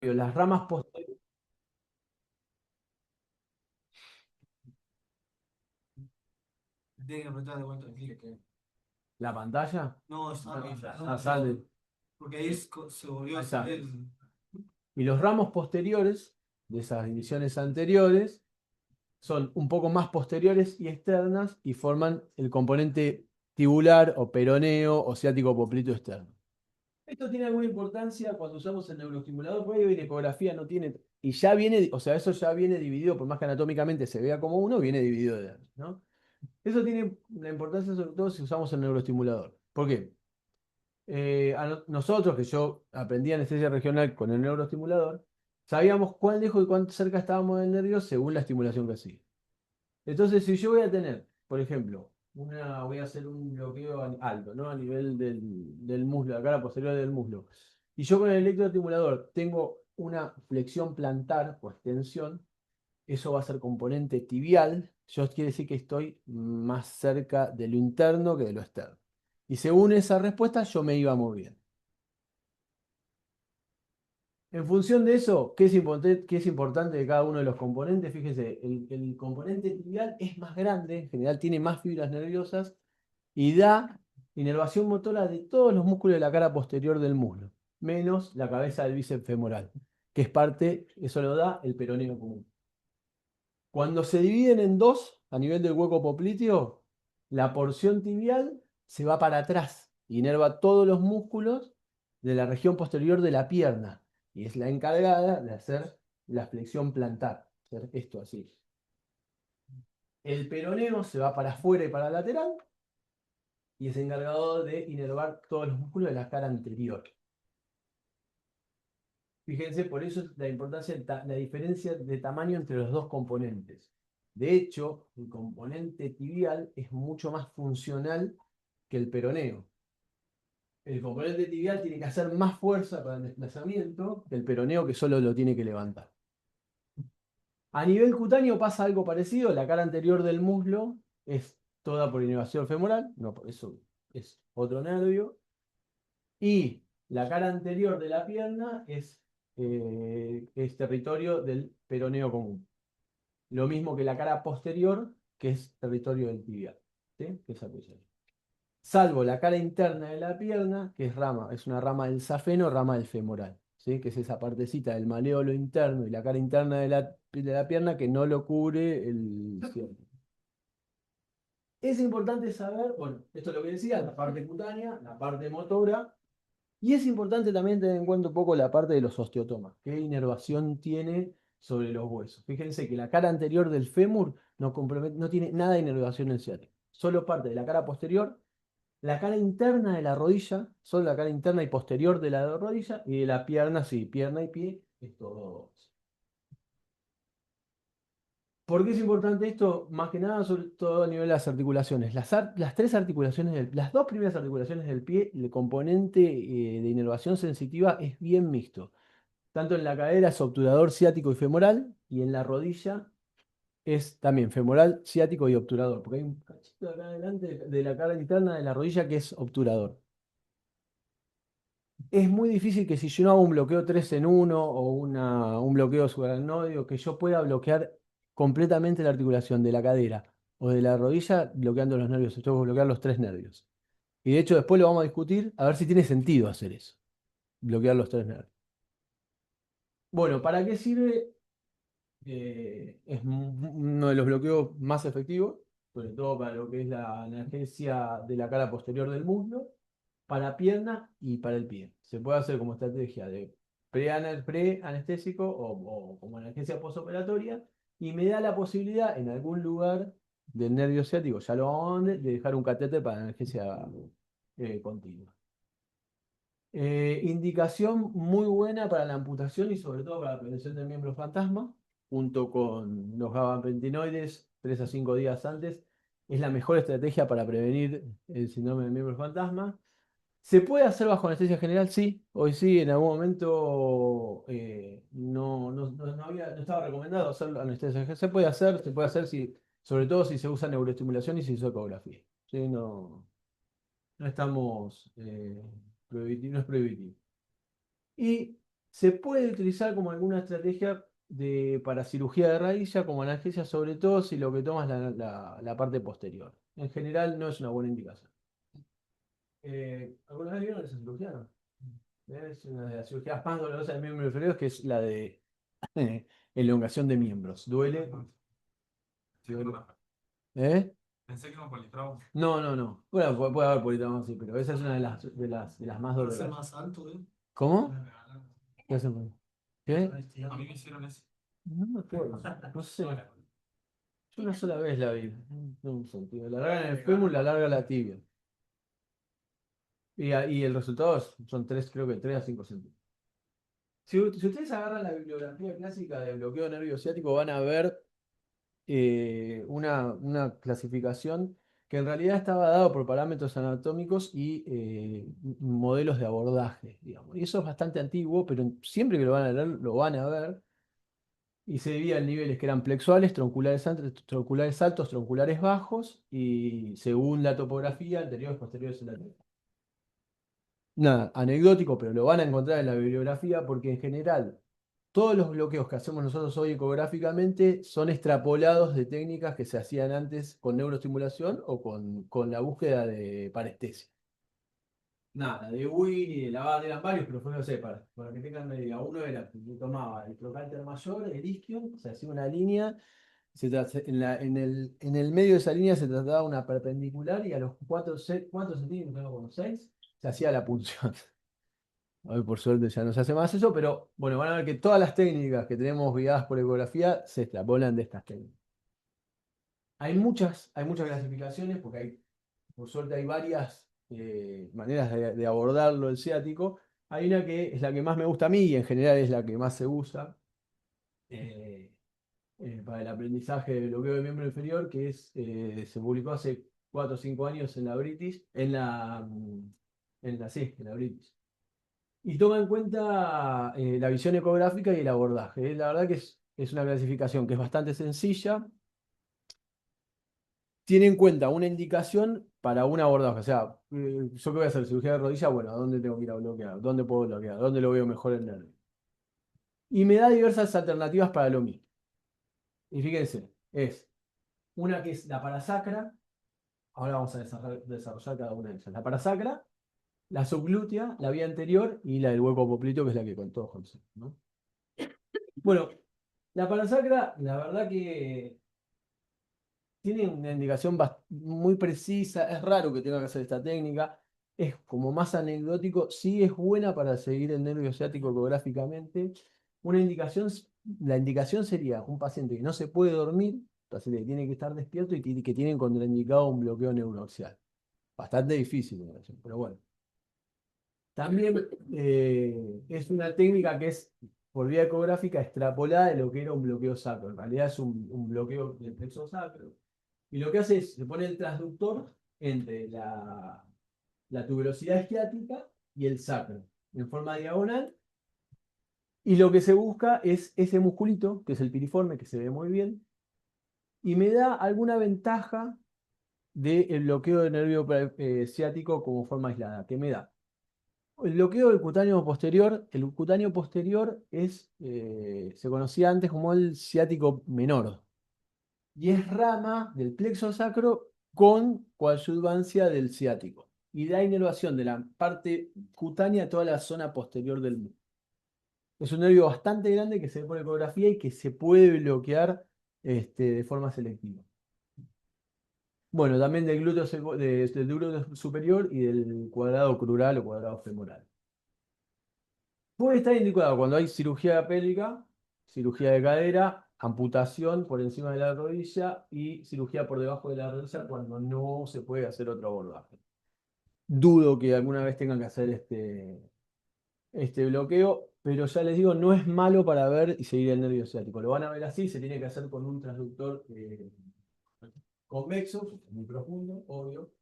las ramas posteriores. Tiene que apretar de vuelta el que. La pantalla. No, Sale. porque ahí se volvió Ahí a está. salir. Y los ramos posteriores de esas divisiones anteriores son un poco más posteriores y externas y forman el componente tibular o peroneo o ciático popliteo externo. Esto tiene alguna importancia cuando usamos el neuroestimulador, porque hoy en ecografía no tiene, y ya viene, o sea, eso ya viene dividido, por más que anatómicamente se vea como uno, viene dividido de antes, ¿no? Eso tiene una importancia sobre todo si usamos el neuroestimulador. ¿Por qué? Nosotros, que yo aprendí anestesia regional con el neuroestimulador, sabíamos cuán lejos y cuán cerca estábamos del nervio según la estimulación que hacía. Entonces, si yo voy a tener, por ejemplo, voy a hacer un bloqueo alto, ¿no? A nivel del muslo, la cara posterior del muslo. Y yo con el electroestimulador tengo una flexión plantar o extensión, eso va a ser componente tibial. Yo quiere decir que estoy más cerca de lo interno que de lo externo. Y según esa respuesta, yo me iba moviendo. En función de eso, qué es importante de cada uno de los componentes? Fíjese, el componente tibial es más grande, en general tiene más fibras nerviosas y da inervación motora de todos los músculos de la cara posterior del muslo, menos la cabeza del bíceps femoral, que es parte, eso lo da el peroneo común. Cuando se dividen en dos, a nivel del hueco popliteo, la porción tibial se va para atrás, inerva todos los músculos de la región posterior de la pierna y es la encargada de hacer la flexión plantar, hacer esto así. El peroneo se va para afuera y para lateral y es encargado de inervar todos los músculos de la cara anterior. Fíjense, por eso es la importancia, la diferencia de tamaño entre los dos componentes. De hecho, el componente tibial es mucho más funcional que el peroneo. El componente tibial tiene que hacer más fuerza para el desplazamiento que el peroneo que solo lo tiene que levantar. A nivel cutáneo pasa algo parecido. La cara anterior del muslo es toda por inervación femoral, no, por eso es otro nervio. Y la cara anterior de la pierna es territorio del peroneo común. Lo mismo que la cara posterior, que es territorio del tibial, ¿sí? Que es apoyado. Salvo la cara interna de la pierna, que es una rama del safeno, rama del femoral, ¿sí? Que es esa partecita del maléolo interno y la cara interna de la pierna que no lo cubre el cielo. Es importante saber, bueno, esto es lo que decía, la parte cutánea, la parte motora. Y es importante también tener en cuenta un poco la parte de los osteotomas, qué inervación tiene sobre los huesos. Fíjense que la cara anterior del fémur no tiene nada de inervación en ciático, solo parte de la cara posterior, la cara interna de la rodilla, solo la cara interna y posterior de la rodilla, y de la pierna, sí, pierna y pie, es todo. ¿Por qué es importante esto? Más que nada, sobre todo a nivel de las articulaciones. Las tres articulaciones, las dos primeras articulaciones del pie, el componente de inervación sensitiva es bien mixto. Tanto en la cadera es obturador ciático y femoral, y en la rodilla es también femoral, ciático y obturador, porque hay un cachito acá adelante de la cara interna de la rodilla que es obturador. Es muy difícil que si yo no hago un bloqueo 3 en uno o un bloqueo subaracnoideo, que yo pueda bloquear completamente la articulación de la cadera o de la rodilla bloqueando los nervios. Yo tengo que bloquear los tres nervios. Y de hecho después lo vamos a discutir a ver si tiene sentido hacer eso, bloquear los tres nervios. Bueno, ¿para qué sirve? Es uno de los bloqueos más efectivos, sobre todo para lo que es la analgesia de la cara posterior del muslo, para pierna y para el pie. Se puede hacer como estrategia de pre-anestésico o como analgesia postoperatoria y me da la posibilidad en algún lugar del nervio ciático, ya lo vamos a ver, de dejar un catéter para analgesia continua. Indicación muy buena para la amputación y sobre todo para la prevención del miembro fantasma, junto con los gabapentinoides 3 a 5 días antes. Es la mejor estrategia para prevenir el síndrome del miembro fantasma. ¿Se puede hacer bajo anestesia general? Sí, hoy sí, en algún momento no estaba recomendado hacer anestesia general. Se puede hacer sobre todo si se usa neuroestimulación y si se usa ecografía. ¿Sí? No estamos no es prohibitivo. Y Se puede utilizar como alguna estrategia para cirugía de rodilla, como analgesia, sobre todo si lo que tomas es la parte posterior. En general no es una buena indicación. ¿Alguna vez vieron esa cirugía? No? Es una de las cirugías más dolorosas del miembro inferior, que es la de elongación de miembros. ¿Duele? Sí, ¿Duele? no, ¿Eh? pensé que era un politrauma. No, no, no. Bueno, puede haber politrauma, sí, pero esa es una de las más Para ser dolorosas. más alto, ¿eh? ¿Cómo? Me regalaron. ¿Qué hacen? ¿Qué? A mí me hicieron eso. No me acuerdo. No sé. Yo una sola vez la vi. No, un sentido. La larga en el fémur, la larga la tibia. Y el resultado son tres, creo que 3 a 5 centímetros. Si ustedes agarran la bibliografía clásica de bloqueo nervio ciático, van a ver una clasificación que en realidad estaba dado por parámetros anatómicos y modelos de abordaje, digamos. Y eso es bastante antiguo, pero siempre que lo van a leer, lo van a ver. Y se dividía en niveles que eran plexuales, tronculares altos, tronculares bajos, y según la topografía, anteriores, posteriores y laterales. Nada, anecdótico, pero lo van a encontrar en la bibliografía porque en general todos los bloqueos que hacemos nosotros hoy ecográficamente son extrapolados de técnicas que se hacían antes con neuroestimulación o con la búsqueda de parestesia. Nada, de Win y de Laval eran varios, pero fue, no sé, para que tengan una idea. Uno era que tomaba el trocánter mayor, el isquio, se hacía una línea, en el medio de esa línea se trataba una perpendicular y a los 4 centímetros, no, como 6, se hacía la punción. Hoy por suerte ya no se hace más eso, pero bueno, van a ver que todas las técnicas que tenemos guiadas por ecografía se extrapolan de estas técnicas. Hay muchas clasificaciones, porque por suerte hay varias maneras de abordarlo el ciático. Hay una que es la que más me gusta a mí y en general es la que más se usa eh, para el aprendizaje de bloqueo de miembro inferior, que se publicó hace 4 o 5 años en la British, sí, en la British. Y toma en cuenta la visión ecográfica y el abordaje. La verdad que es una clasificación que es bastante sencilla. Tiene en cuenta una indicación para un abordaje. O sea, yo que voy a hacer cirugía de rodilla, bueno, ¿a dónde tengo que ir a bloquear? ¿Dónde puedo bloquear? ¿Dónde lo veo mejor el nervio? Y me da diversas alternativas para lo mismo. Y fíjense, es una que es la parasacra. Ahora vamos a desarrollar cada una de ellas. La parasacra, la subglútea, la vía anterior y la del hueco popliteo, que es la que con todos conocemos, ¿no? Bueno, la parasacra, la verdad que tiene una indicación muy precisa. Es raro que tenga que hacer esta técnica. Es como más anecdótico. Sí es buena para seguir el nervio ciático ecográficamente. La indicación sería un paciente que no se puede dormir, un paciente que tiene que estar despierto y que tiene contraindicado un bloqueo neuroaxial. Bastante difícil, pero bueno. También es una técnica que es por vía ecográfica extrapolada de lo que era un bloqueo sacro. En realidad es un bloqueo del plexo sacro. Y lo que hace es, se pone el transductor entre la tuberosidad isquiática y el sacro, en forma diagonal. Y lo que se busca es ese musculito, que es el piriforme, que se ve muy bien, y me da alguna ventaja del bloqueo del nervio ciático como forma aislada, que me da. El bloqueo del cutáneo posterior, el cutáneo posterior se conocía antes como el ciático menor, y es rama del plexo sacro con coadyuvancia del ciático, y da inervación de la parte cutánea a toda la zona posterior del músculo. Es un nervio bastante grande que se ve por ecografía y que se puede bloquear de forma selectiva. Bueno, también del glúteo superior y del cuadrado crural o cuadrado femoral. Puede estar indicado cuando hay cirugía pélvica, cirugía de cadera, amputación por encima de la rodilla y cirugía por debajo de la rodilla cuando no se puede hacer otro abordaje. Dudo que alguna vez tengan que hacer este bloqueo, pero ya les digo, no es malo para ver y seguir el nervio ciático. Lo van a ver así, se tiene que hacer con un transductor convexo, muy profundo, obvio.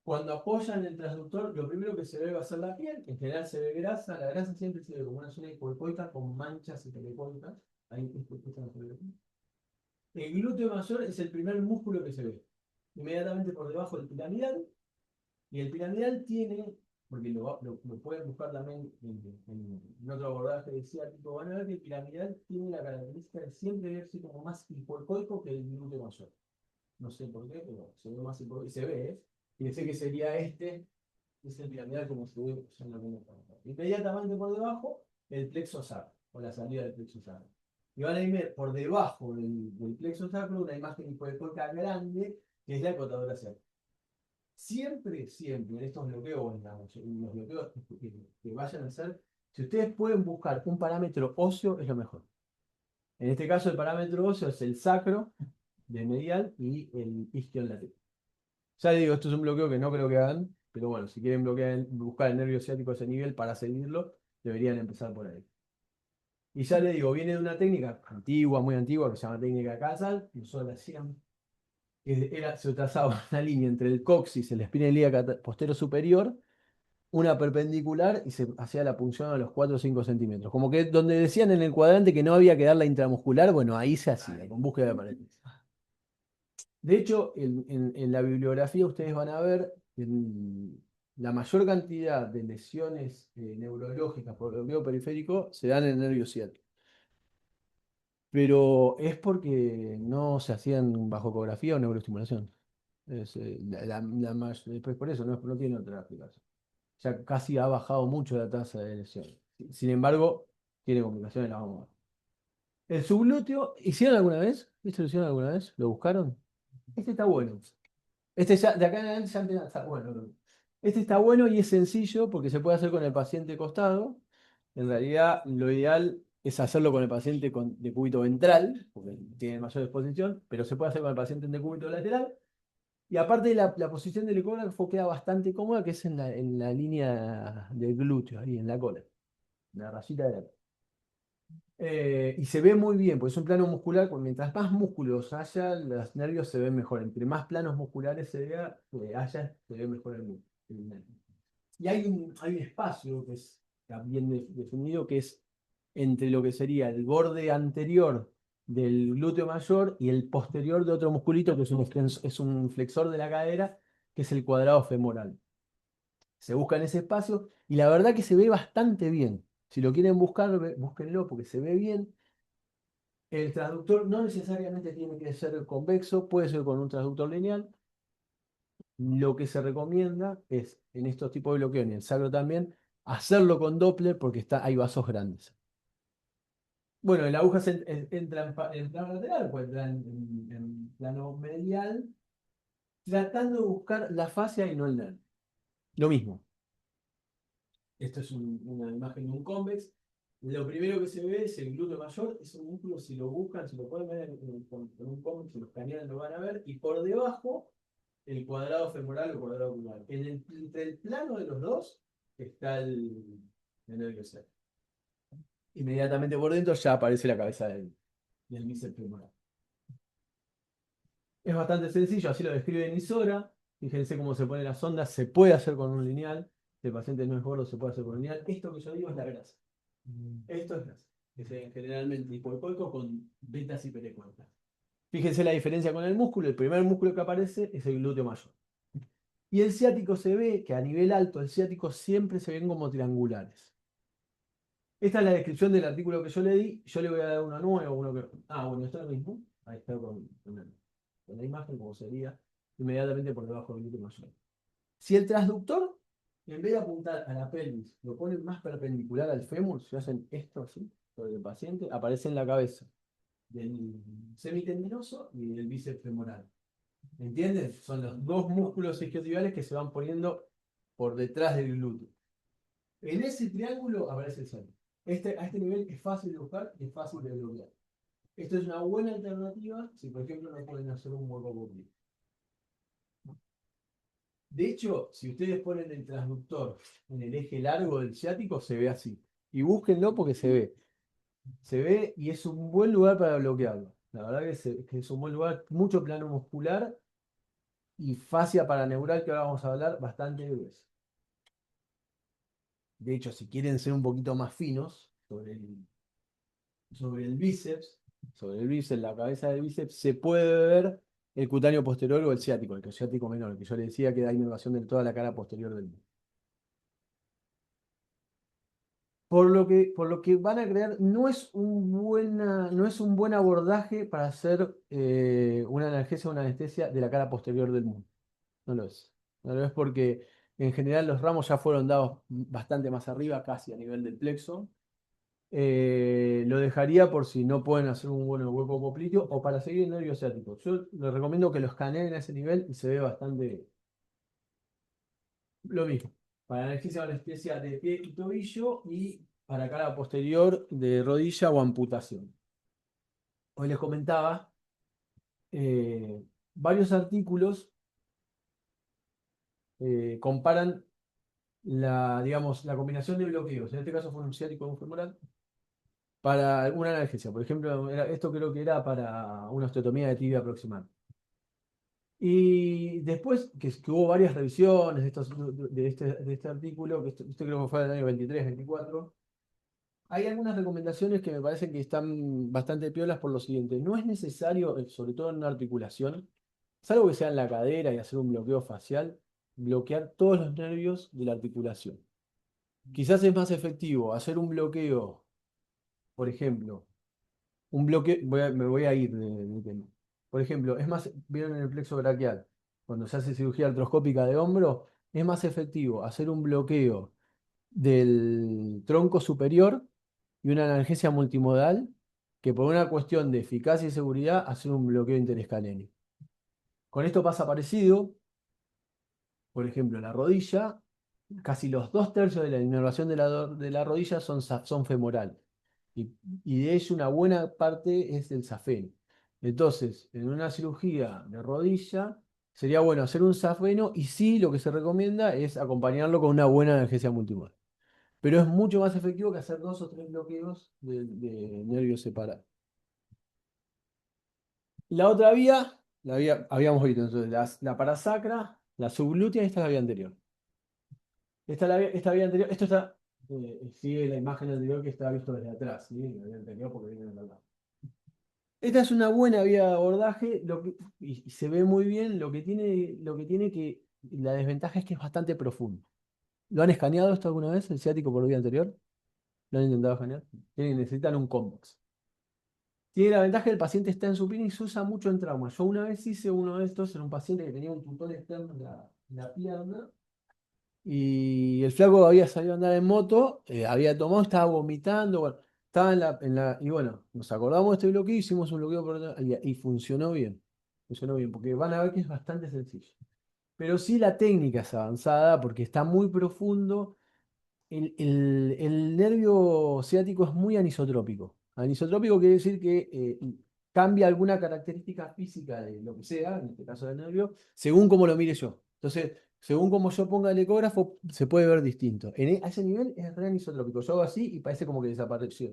Cuando apoyan el transductor, lo primero que se ve va a ser la piel, en general se ve grasa, la grasa siempre se ve como una zona hipoicoica con manchas hipoicoicas. Ahí esta no se ve. El glúteo mayor es el primer músculo que se ve, inmediatamente por debajo del piramidal, y el piramidal tiene porque lo pueden buscar también en otro abordaje de ciático, van a ver que el piramidal tiene la característica de siempre verse como más hipocoico que el glúteo mayor. No sé por qué, pero se ve más hipocoico, y se ve, ¿eh? Y dice que sería es el piramidal como se ve ya en la primera parte. Inmediatamente por debajo, el plexo sacro, o la salida del plexo sacro. Y van a ver por debajo del plexo sacro una imagen hipocoica grande, que es la acotadora sacra. Siempre, siempre, en estos bloqueos, en los bloqueos que vayan a hacer, si ustedes pueden buscar un parámetro óseo, es lo mejor. En este caso, el parámetro óseo es el sacro del medial y el isquion lateral. Ya les digo, esto es un bloqueo que no creo que hagan, pero bueno, si quieren buscar el nervio ciático a ese nivel para seguirlo, deberían empezar por ahí. Y ya les digo, viene de una técnica antigua, muy antigua, que se llama técnica de Casal, que nosotros la hacíamos, que se trazaba una línea entre el coxis, el espina ilíaca postero superior, una perpendicular y se hacía la punción a los 4 o 5 centímetros. Como que donde decían en el cuadrante que no había que dar la intramuscular, bueno, ahí se hacía, con búsqueda de paredes. De hecho, en la bibliografía ustedes van a ver la mayor cantidad de lesiones neurológicas por bloqueo periférico se dan en el nervio ciático. Pero es porque no se hacían bajo ecografía o neuroestimulación. Después por eso no tiene otra explicación. Ya casi ha bajado mucho la tasa de lesiones. Sin embargo, tiene complicaciones, la vamos a ver. El subglúteo, ¿hicieron alguna vez? ¿Esto lo hicieron alguna vez? ¿Lo buscaron? Este está bueno. Este ya, de acá en adelante ya empieza a estar bueno. Este está bueno y es sencillo porque se puede hacer con el paciente costado. En realidad, lo ideal es hacerlo con el paciente con decúbito ventral, porque tiene mayor exposición, pero se puede hacer con el paciente en decúbito lateral. Y aparte, la posición del ecógrafo queda bastante cómoda, que es en la línea del glúteo, ahí en la cola, en la rayita de la cola. Y se ve muy bien, porque es un plano muscular, mientras más músculos haya, los nervios se ven mejor. Entre más planos musculares haya, se ve mejor el nervio. Y hay un espacio que es también definido, que es entre lo que sería el borde anterior del glúteo mayor y el posterior de otro musculito, que es un flexor de la cadera, que es el cuadrado femoral. Se busca en ese espacio y la verdad que se ve bastante bien. Si lo quieren buscar, búsquenlo porque se ve bien. El transductor no necesariamente tiene que ser convexo, puede ser con un transductor lineal. Lo que se recomienda es, en estos tipos de bloqueo, en el sacro también, hacerlo con Doppler porque hay vasos grandes. Bueno, la aguja entra en plano lateral, pues entra en plano medial, tratando de buscar la fascia y no el nervio. Lo mismo. Esto es una imagen de un convex. Lo primero que se ve es el glúteo mayor, es un músculo, si lo buscan, si lo pueden ver con un convex, si lo escanean lo van a ver, y por debajo el cuadrado femoral o cuadrado ocular. Entre el plano de los dos está el nervio ciático. Inmediatamente por dentro ya aparece la cabeza del bíceps femoral. Es bastante sencillo, así lo describe Nisora. Fíjense cómo se ponen las ondas, se puede hacer con un lineal. Si el paciente no es gordo, se puede hacer con un lineal. Esto que yo digo es la grasa. Esto es grasa, que se ve generalmente hipocoico con vetas hiperecuentas. Fíjense la diferencia con el músculo. El primer músculo que aparece es el glúteo mayor. Y el ciático se ve que a nivel alto, el ciático siempre se ven como triangulares. Esta es la descripción del artículo que yo le di. Yo le voy a dar uno nuevo, uno que. Ah, bueno, está lo mismo. Ahí está con la imagen, como sería inmediatamente por debajo del glúteo mayor. Si el transductor, en vez de apuntar a la pelvis, lo ponen más perpendicular al fémur, si hacen esto así, sobre el paciente, aparece en la cabeza del semitendinoso y del bíceps femoral. ¿Entienden? Son los dos músculos isquiotibiales que se van poniendo por detrás del glúteo. En ese triángulo aparece el centro. A este nivel es fácil de buscar y es fácil de bloquear. Esto es una buena alternativa si, por ejemplo, no pueden hacer un hueco completo. De hecho, si ustedes ponen el transductor en el eje largo del ciático, se ve así. Y búsquenlo porque se ve. Se ve y es un buen lugar para bloquearlo. La verdad que es un buen lugar, mucho plano muscular y fascia paraneural, que ahora vamos a hablar, bastante grueso. De hecho, si quieren ser un poquito más finos sobre el bíceps, la cabeza del bíceps, se puede ver el cutáneo posterior o el ciático menor, que yo le decía que da inervación de toda la cara posterior del músculo. por lo que van a crear, no es un buen abordaje para hacer una analgesia o una anestesia de la cara posterior del mundo. No lo es. No lo es porque en general los ramos ya fueron dados bastante más arriba, casi a nivel del plexo. Lo dejaría por si no pueden hacer un buen hueco popliteo o para seguir el nervio ciático. Yo les recomiendo que los escaneen a ese nivel y se ve bastante lo mismo. Para analgesia o anestesia de pie y tobillo y para cara posterior de rodilla o amputación. Hoy les comentaba varios artículos comparan digamos, la combinación de bloqueos, en este caso fue un ciático o un femoral, para una analgesia. Por ejemplo, esto creo que era para una osteotomía de tibia proximal. Y después que hubo varias revisiones de este artículo, que esto creo que fue del año 23-24, hay algunas recomendaciones que me parecen que están bastante piolas por lo siguiente. No es necesario, sobre todo en una articulación, salvo que sea en la cadera y hacer un bloqueo facial, bloquear todos los nervios de la articulación. Quizás es más efectivo hacer un bloqueo, por ejemplo, un bloqueo, me voy a ir del tema. Por ejemplo, es más, vieron en el plexo braquial, cuando se hace cirugía artroscópica de hombro, es más efectivo hacer un bloqueo del tronco superior y una analgesia multimodal que por una cuestión de eficacia y seguridad hacer un bloqueo interescalénico. Con esto pasa parecido, por ejemplo, la rodilla, casi los 2/3 de la inervación de la rodilla son femoral. Y, y de ello una buena parte es el safeno. Entonces, en una cirugía de rodilla, sería bueno hacer un safeno y sí, lo que se recomienda es acompañarlo con una buena analgesia multimodal. Pero es mucho más efectivo que hacer 2 o 3 bloqueos de nervios separados. La otra vía, habíamos visto entonces, la parasacra, la subglútea y esta es la vía anterior. Esta vía anterior, esto está, sigue la imagen anterior que está visto desde atrás, ¿sí? La vía anterior porque viene de lado. Esta es una buena vía de abordaje y se ve muy bien. Lo que tiene que, la desventaja es que es bastante profundo. ¿Lo han escaneado esto alguna vez, el ciático por vía anterior? ¿Lo han intentado escanear? Necesitan un Convex. Tiene la ventaja que el paciente está en supina y se usa mucho en trauma. Yo una vez hice uno de estos en un paciente que tenía un tutón externo en la pierna y el flaco había salido a andar en moto, había tomado, estaba vomitando, bueno, estaba y bueno, nos acordamos de este bloqueo, hicimos un bloqueo y funcionó bien. Funcionó bien, porque van a ver que es bastante sencillo. Pero sí la técnica es avanzada porque está muy profundo el nervio ciático es muy anisotrópico. Anisotrópico quiere decir que cambia alguna característica física de lo que sea, en este caso del nervio, según cómo lo mire yo. Entonces, según como yo ponga el ecógrafo, se puede ver distinto. A ese nivel es re anisotrópico. Yo hago así y parece como que desapareció.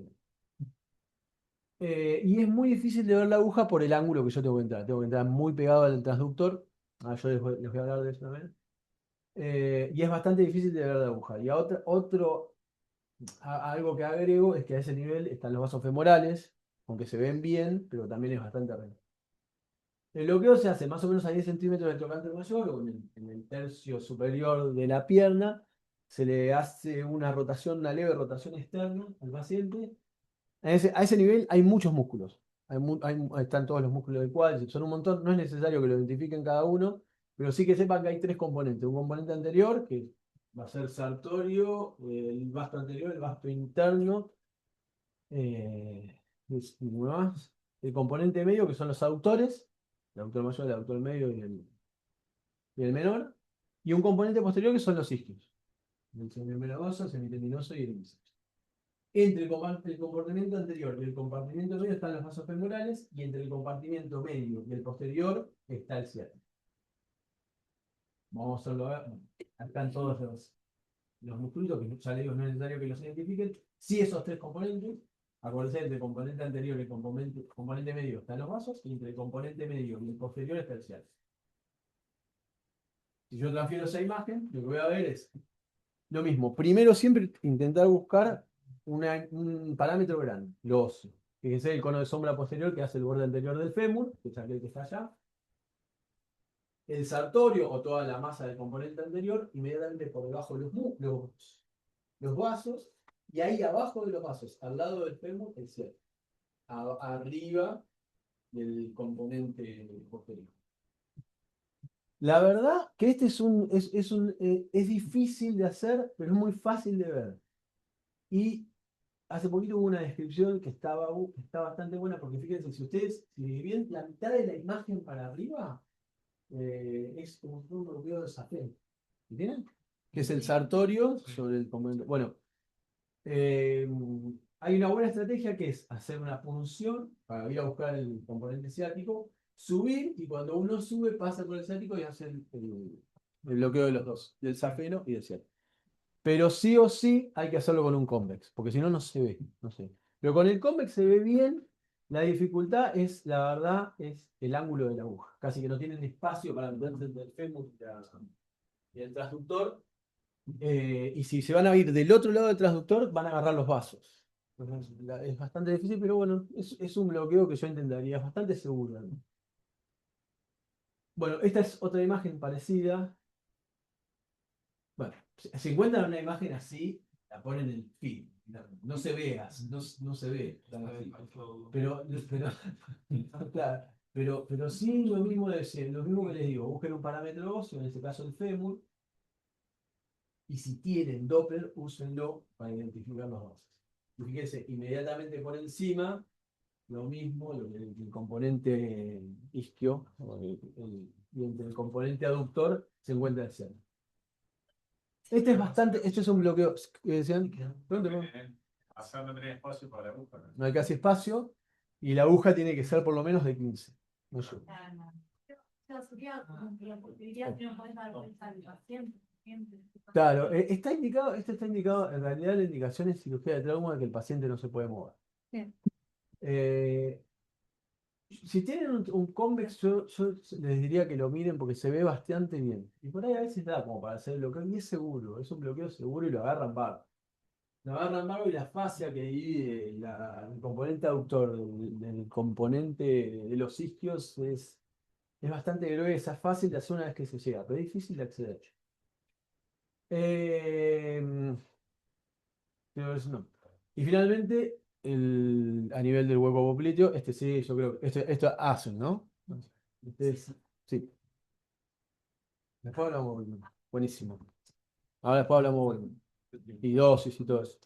Y es muy difícil de ver la aguja por el ángulo que yo tengo que entrar. Tengo que entrar muy pegado al transductor. Yo les voy a hablar de eso también. Y es bastante difícil de ver la aguja. Y algo que agrego es que a ese nivel están los vasos femorales, aunque se ven bien, pero también es bastante recto. El bloqueo se hace más o menos a 10 centímetros del trocánter mayor o en el tercio superior de la pierna. Se le hace una rotación, una leve rotación externa al paciente. A ese nivel hay muchos músculos. Están todos los músculos del cuádriceps, son un montón. No es necesario que lo identifiquen cada uno, pero sí que sepan que hay 3 componentes. Un componente anterior, que va a ser sartorio, el vasto anterior, el vasto interno, uno más. El componente medio, que son los aductores, el aductor mayor, el aductor medio y el menor. Y un componente posterior, que son los isquios. El semimembranoso, el semitendinoso y el hemiciclo. Entre el compartimento anterior y el compartimento medio están los vasos femorales y entre el compartimento medio y el posterior está el ciático. Vamos a hacerlo a ver. Acá están todos los musculitos, que ya les digo, no es necesario que los identifiquen. Si esos 3 componentes, acuérdense, entre el componente anterior y el componente medio están los vasos y entre el componente medio y el posterior está el ciático. Si yo transfiero esa imagen, lo que voy a ver es lo mismo. Primero siempre intentar buscar un parámetro grande, lo óseo. Fíjense el cono de sombra posterior que hace el borde anterior del fémur, que es aquel que está allá. El sartorio o toda la masa del componente anterior, inmediatamente por debajo de los vasos. y ahí abajo de los vasos, al lado del fémur, el ciático. Arriba del componente posterior. La verdad que este es difícil de hacer, pero es muy fácil de ver. Y hace poquito hubo una descripción que está bastante buena, porque fíjense, si ven la mitad de la imagen para arriba, es como un bloqueo de Safed. ¿Entienden? Que es el sartorio sobre el componente. Bueno, eh, hay una buena estrategia que es hacer una punción para ir a buscar el componente ciático, subir y cuando uno sube pasa por el ciático y hace el bloqueo de los dos, del safeno y del ciático. Pero sí o sí hay que hacerlo con un convex, porque si no, no se ve. No sé. Pero con el convex se ve bien. La dificultad es, la verdad, es el ángulo de la aguja. Casi que no tienen espacio para meterse entre el fémur y el transductor. Y si se van a ir del otro lado del transductor, van a agarrar los vasos. Entonces, es bastante difícil, pero bueno, es un bloqueo que yo intentaría, es bastante seguro. ¿No? Bueno, esta es otra imagen parecida. Bueno, si encuentran una imagen así, la ponen en el feed. No se ve, no se ve tan así. Pero, claro, pero sí lo mismo que les digo, busquen un parámetro óseo, en este caso el fémur, y si tienen Doppler, úsenlo para identificar los bases. Y fíjense, inmediatamente por encima, lo mismo, el componente isquio, y entre el componente aductor se encuentra el centro. Este es un bloqueo, que decían, ¿dónde va? Acá no tenés espacio para la aguja. No hay casi espacio, y la aguja tiene que ser por lo menos de 15. No sé. Claro, esto está indicado, en realidad la indicación es cirugía de trauma de que el paciente no se puede mover. Bien. Eh, si tienen un convex, yo les diría que lo miren porque se ve bastante bien. Y por ahí a veces da como para hacer el bloqueo, y es seguro, es un bloqueo seguro y lo agarran barro. Lo agarran barro y la fascia que divide el componente aductor del componente de los isquios es bastante gruesa, es fácil de hacer una vez que se llega, pero es difícil de acceder. Eh, pero eso no. Y finalmente, a nivel del hueco popliteo, este sí, yo creo que esto hacen, ¿no? Sí. Después hablamos de volumen. Buenísimo. Ahora después hablamos de volumen. Y dosis y todo eso.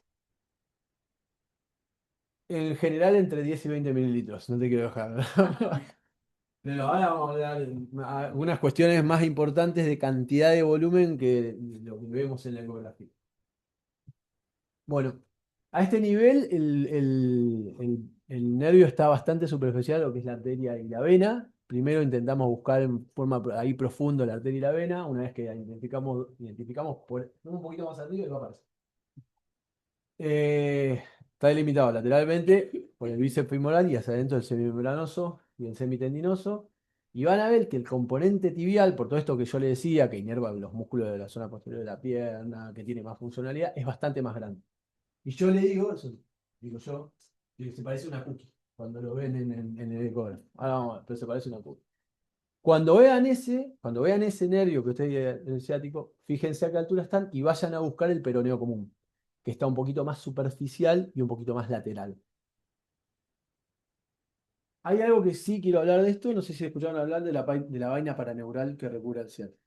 En general entre 10 y 20 mililitros, no te quiero dejar. Pero ahora vamos a hablar algunas cuestiones más importantes de cantidad de volumen que lo que vemos en la ecografía. Bueno, a este nivel el nervio está bastante superficial, lo que es la arteria y la vena. Primero intentamos buscar en forma ahí profundo la arteria y la vena. Una vez que identificamos por un poquito más arriba y va a aparecer. Está delimitado lateralmente por el bíceps femoral y hacia adentro del semimembranoso y el semitendinoso. Y van a ver que el componente tibial, por todo esto que yo le decía, que inerva los músculos de la zona posterior de la pierna, que tiene más funcionalidad, es bastante más grande. Y yo le digo, eso digo yo, que se parece una cookie cuando lo ven en el ecografo. Ahora vamos a ver, pero se parece una cookie. Cuando vean ese nervio que usted el ciático, fíjense a qué altura están y vayan a buscar el peroneo común, que está un poquito más superficial y un poquito más lateral. Hay algo que sí quiero hablar de esto, no sé si escucharon hablar de la vaina paraneural que recubre al ciático.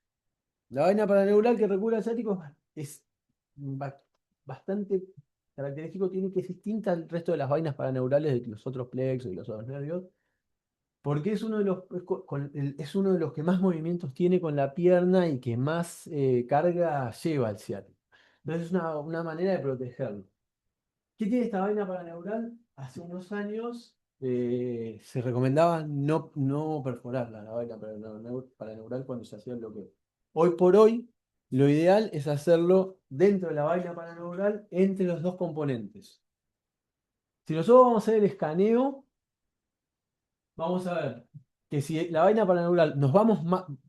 La vaina paraneural que recubre al ciático es bastante característico, tiene que es distinta al resto de las vainas paraneurales de los otros plexos y los otros nervios, porque es uno de los que más movimientos tiene con la pierna y que más carga lleva al ciático. Entonces es una manera de protegerlo. ¿Qué tiene esta vaina paraneural? Hace unos años se recomendaba no perforarla, la vaina paraneural cuando se hacía el bloqueo. Hoy por hoy, lo ideal es hacerlo dentro de la vaina paraneural entre los dos componentes. Si nosotros vamos a hacer el escaneo, vamos a ver que si la vaina paraneural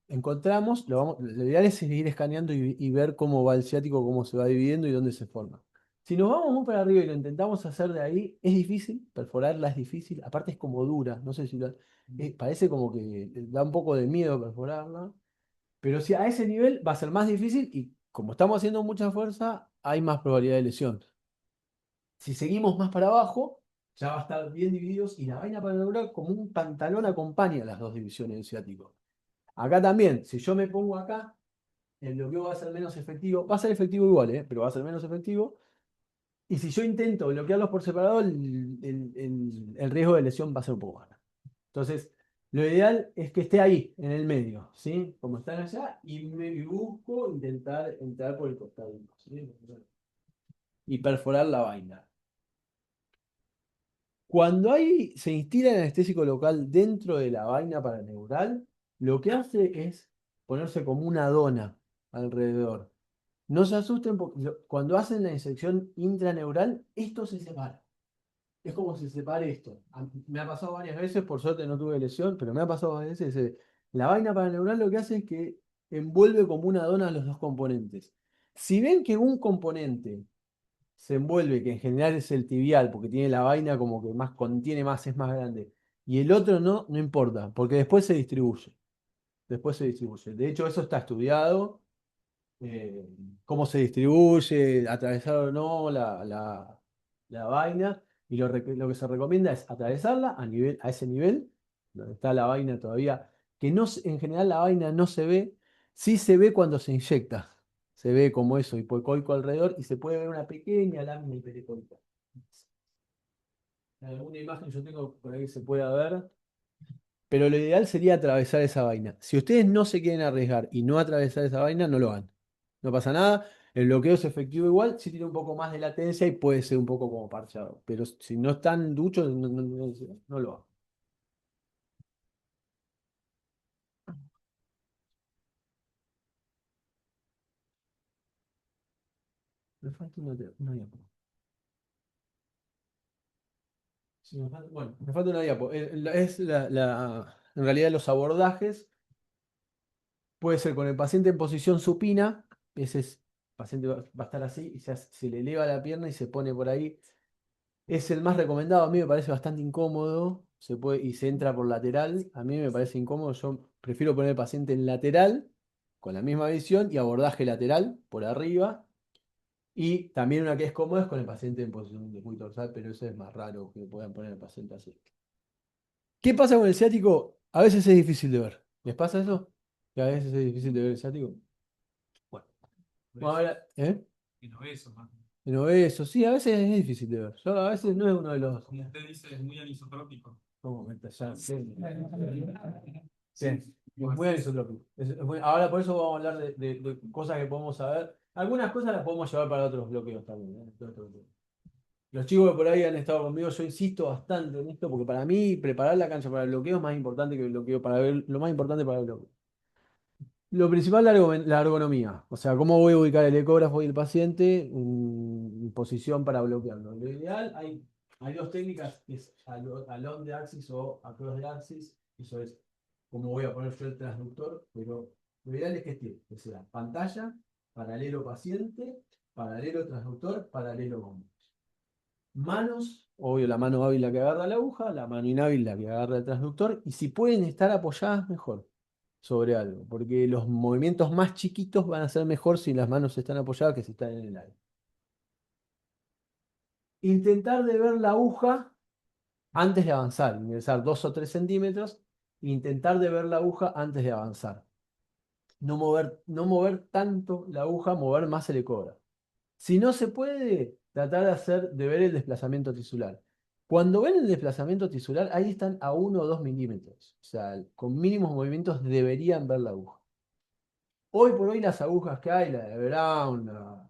encontramos, lo ideal es seguir escaneando y ver cómo va el ciático, cómo se va dividiendo y dónde se forma. Si nos vamos muy para arriba y lo intentamos hacer de ahí, es difícil, perforarla es difícil, aparte es como dura, no sé si parece como que da un poco de miedo perforarla, pero si a ese nivel va a ser más difícil y como estamos haciendo mucha fuerza, hay más probabilidad de lesión. Si seguimos más para abajo, ya va a estar bien divididos y la vaina paraneural como un pantalón acompaña las dos divisiones del ciático. Acá también, si yo me pongo acá, el bloqueo va a ser menos efectivo. Va a ser efectivo igual, pero va a ser menos efectivo. Y si yo intento bloquearlos por separado, el riesgo de lesión va a ser un poco más grande. Entonces, lo ideal es que esté ahí, en el medio, ¿sí? Como están allá, y busco intentar entrar por el costado, ¿sí? Y perforar la vaina. Cuando se instila el anestésico local dentro de la vaina paraneural, lo que hace es ponerse como una dona alrededor. No se asusten porque cuando hacen la inyección intraneural, esto se separa. Es como si se separe esto. Me ha pasado varias veces, por suerte no tuve lesión, pero me ha pasado varias veces. La vaina paraneural lo que hace es que envuelve como una dona los dos componentes. Si ven que un componente se envuelve, que en general es el tibial, porque tiene la vaina como que más contiene más, es más grande, y el otro no, no importa, porque después se distribuye. Después se distribuye. De hecho, eso está estudiado, eh, cómo se distribuye, atravesar o no la vaina, y lo que se recomienda es atravesarla a ese nivel, donde está la vaina todavía, que no, en general la vaina no se ve, sí se ve cuando se inyecta. Se ve como eso, hipoecoico alrededor, y se puede ver una pequeña lámina hiperecoica. En alguna imagen yo tengo por ahí que se pueda ver, pero lo ideal sería atravesar esa vaina. Si ustedes no se quieren arriesgar y no atravesar esa vaina, no lo hagan. No pasa nada. El bloqueo es efectivo igual, sí tiene un poco más de latencia y puede ser un poco como parchado. Pero si no están duchos, no lo hagan. Me falta una diapo. Sí, bueno, me falta una diapo. En realidad los abordajes puede ser con el paciente en posición supina. El paciente va a estar así y se le eleva la pierna y se pone por ahí. Es el más recomendado, a mí me parece bastante incómodo, y se entra por lateral, a mí me parece incómodo, yo prefiero poner el paciente en lateral, con la misma visión, y abordaje lateral, por arriba, y también una que es cómoda es con el paciente en posición de muy dorsal, pero eso es más raro que puedan poner el paciente así. ¿Qué pasa con el ciático? A veces es difícil de ver. ¿Les pasa eso? Que a veces es difícil de ver el ciático. Bueno, vamos a ver, ¿eh? Y no eso, man. En obeso, sí, a veces es difícil de ver. Yo a veces no es uno de los. Como usted dice, es muy anisotrópico. ¿Cómo me tallan? Sí. Sí, es muy anisotrópico. Ahora por eso vamos a hablar de cosas que podemos saber. Algunas cosas las podemos llevar para otros bloqueos también. Los chicos que por ahí han estado conmigo, yo insisto bastante en esto, porque para mí preparar la cancha para el bloqueo es más importante que el bloqueo, para ver, lo más importante para el bloqueo. Lo principal, la ergonomía. O sea, cómo voy a ubicar el ecógrafo y el paciente en posición para bloquearlo. Lo ideal, hay dos técnicas, que es along the axis o across the axis. Eso es cómo voy a poner yo el transductor, pero lo ideal es que sea pantalla, paralelo paciente, paralelo transductor, paralelo hombros. Manos, obvio la mano hábil la que agarra la aguja, la mano inhábil la que agarra el transductor, y si pueden estar apoyadas, mejor sobre algo, porque los movimientos más chiquitos van a ser mejor si las manos están apoyadas que si están en el aire. Intentar de ver la aguja antes de avanzar, ingresar 2 o 3 centímetros, e intentar de ver la aguja antes de avanzar. No mover tanto la aguja, mover más el ecógrafo. Si no se puede, tratar de ver el desplazamiento tisular. Cuando ven el desplazamiento tisular, ahí están a 1 o 2 milímetros. O sea, con mínimos movimientos deberían ver la aguja. Hoy por hoy las agujas que hay, la de Brown, la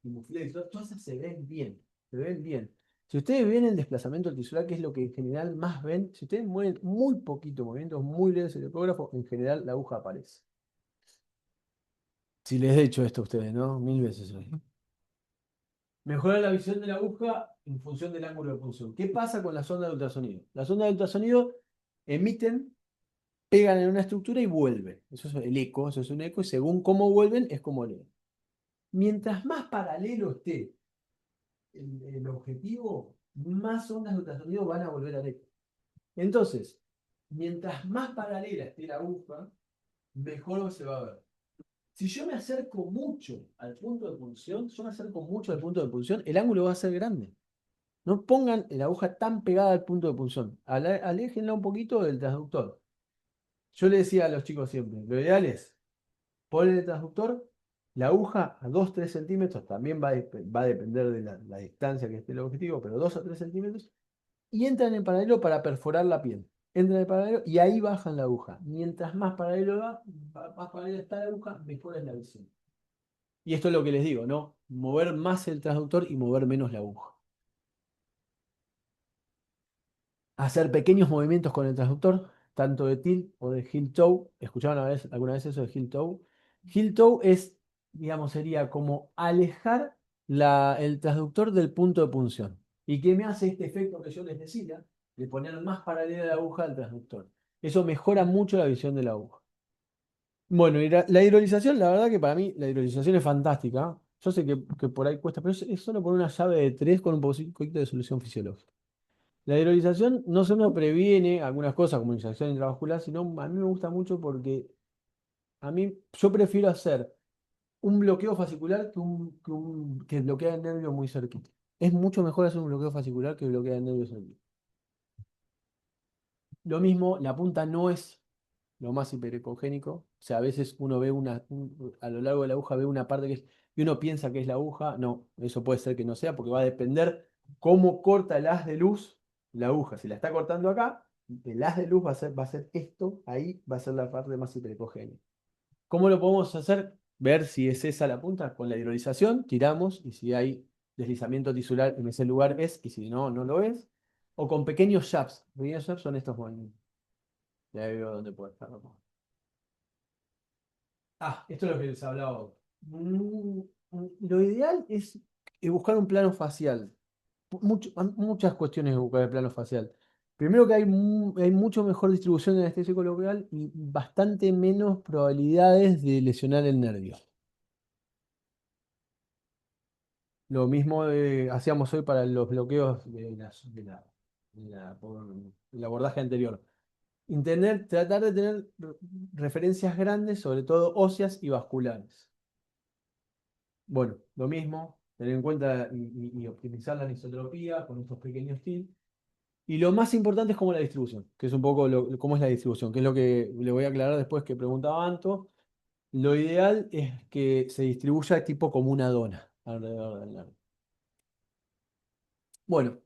Timoflex, todas esas se ven bien, se ven bien. Si ustedes ven el desplazamiento tisular, que es lo que en general más ven, si ustedes mueven muy poquito, movimientos muy leves el ecógrafo, en general la aguja aparece. Si les he dicho esto a ustedes, ¿no? 1000 veces hoy. Mejorar la visión de la aguja en función del ángulo de punción. ¿Qué pasa con las ondas de ultrasonido? Las ondas de ultrasonido emiten, pegan en una estructura y vuelven. Eso es el eco, eso es un eco, y según cómo vuelven es como leen. Mientras más paralelo esté el objetivo, más ondas de ultrasonido van a volver al eco. Entonces, mientras más paralela esté la aguja, mejor se va a ver. Si yo me acerco mucho al punto de punción, el ángulo va a ser grande. No pongan la aguja tan pegada al punto de punción. Aléjenla un poquito del transductor. Yo le decía a los chicos siempre, lo ideal es poner el transductor, la aguja a 2-3 centímetros, también va a depender de la distancia que esté el objetivo, pero 2 a 3 centímetros, y entran en paralelo para perforar la piel. Entran en paralelo y ahí bajan la aguja. Mientras más paralelo más paralelo está la aguja, mejor es la visión. Y esto es lo que les digo, ¿no? Mover más el transductor y mover menos la aguja. Hacer pequeños movimientos con el transductor, tanto de tilt o de heel toe. ¿Escucharon alguna vez eso de heel toe? Heel toe es, digamos, sería como alejar el transductor del punto de punción. ¿Y qué me hace este efecto que yo les decía? De poner más paralela la aguja al transductor. Eso mejora mucho la visión de la aguja. Bueno, y la hidrolización, la verdad que para mí la hidrolización es fantástica. Yo sé que por ahí cuesta, pero es solo por una llave de 3 con un poquito de solución fisiológica. La hidrolización no solo previene algunas cosas como inyección intravascular, sino a mí me gusta mucho porque yo prefiero hacer un bloqueo fascicular que bloquea el nervio muy cerquita. Es mucho mejor hacer un bloqueo fascicular que bloquear el nervio cerquita. Lo mismo, la punta no es lo más hiperecogénico. O sea, a veces uno ve a lo largo de la aguja ve una parte y uno piensa que es la aguja. No, eso puede ser que no sea, porque va a depender cómo corta el haz de luz la aguja. Si la está cortando acá, el haz de luz va a ser esto, ahí va a ser la parte más hiperecogénica. ¿Cómo lo podemos hacer? Ver si es esa la punta. Con la hidrolización, tiramos, y si hay deslizamiento tisular en ese lugar es, y si no, no lo es. O con pequeños jabs. Pequeños jabs son estos movimientos. Ya veo dónde puede estar. Esto es lo que les hablaba. Lo ideal es buscar un plano facial. Muchas cuestiones de buscar el plano facial. Primero que hay mucho mejor distribución de anestésico local y bastante menos probabilidades de lesionar el nervio. Lo mismo hacíamos hoy para los bloqueos del abordaje anterior. Tratar de tener referencias grandes, sobre todo óseas y vasculares. Bueno, lo mismo, tener en cuenta y optimizar la anisotropía con estos pequeños tips. Y lo más importante es cómo la distribución, que es un poco cómo es la distribución, que es lo que le voy a aclarar después que preguntaba Anto. Lo ideal es que se distribuya tipo como una dona alrededor del nervio. Bueno,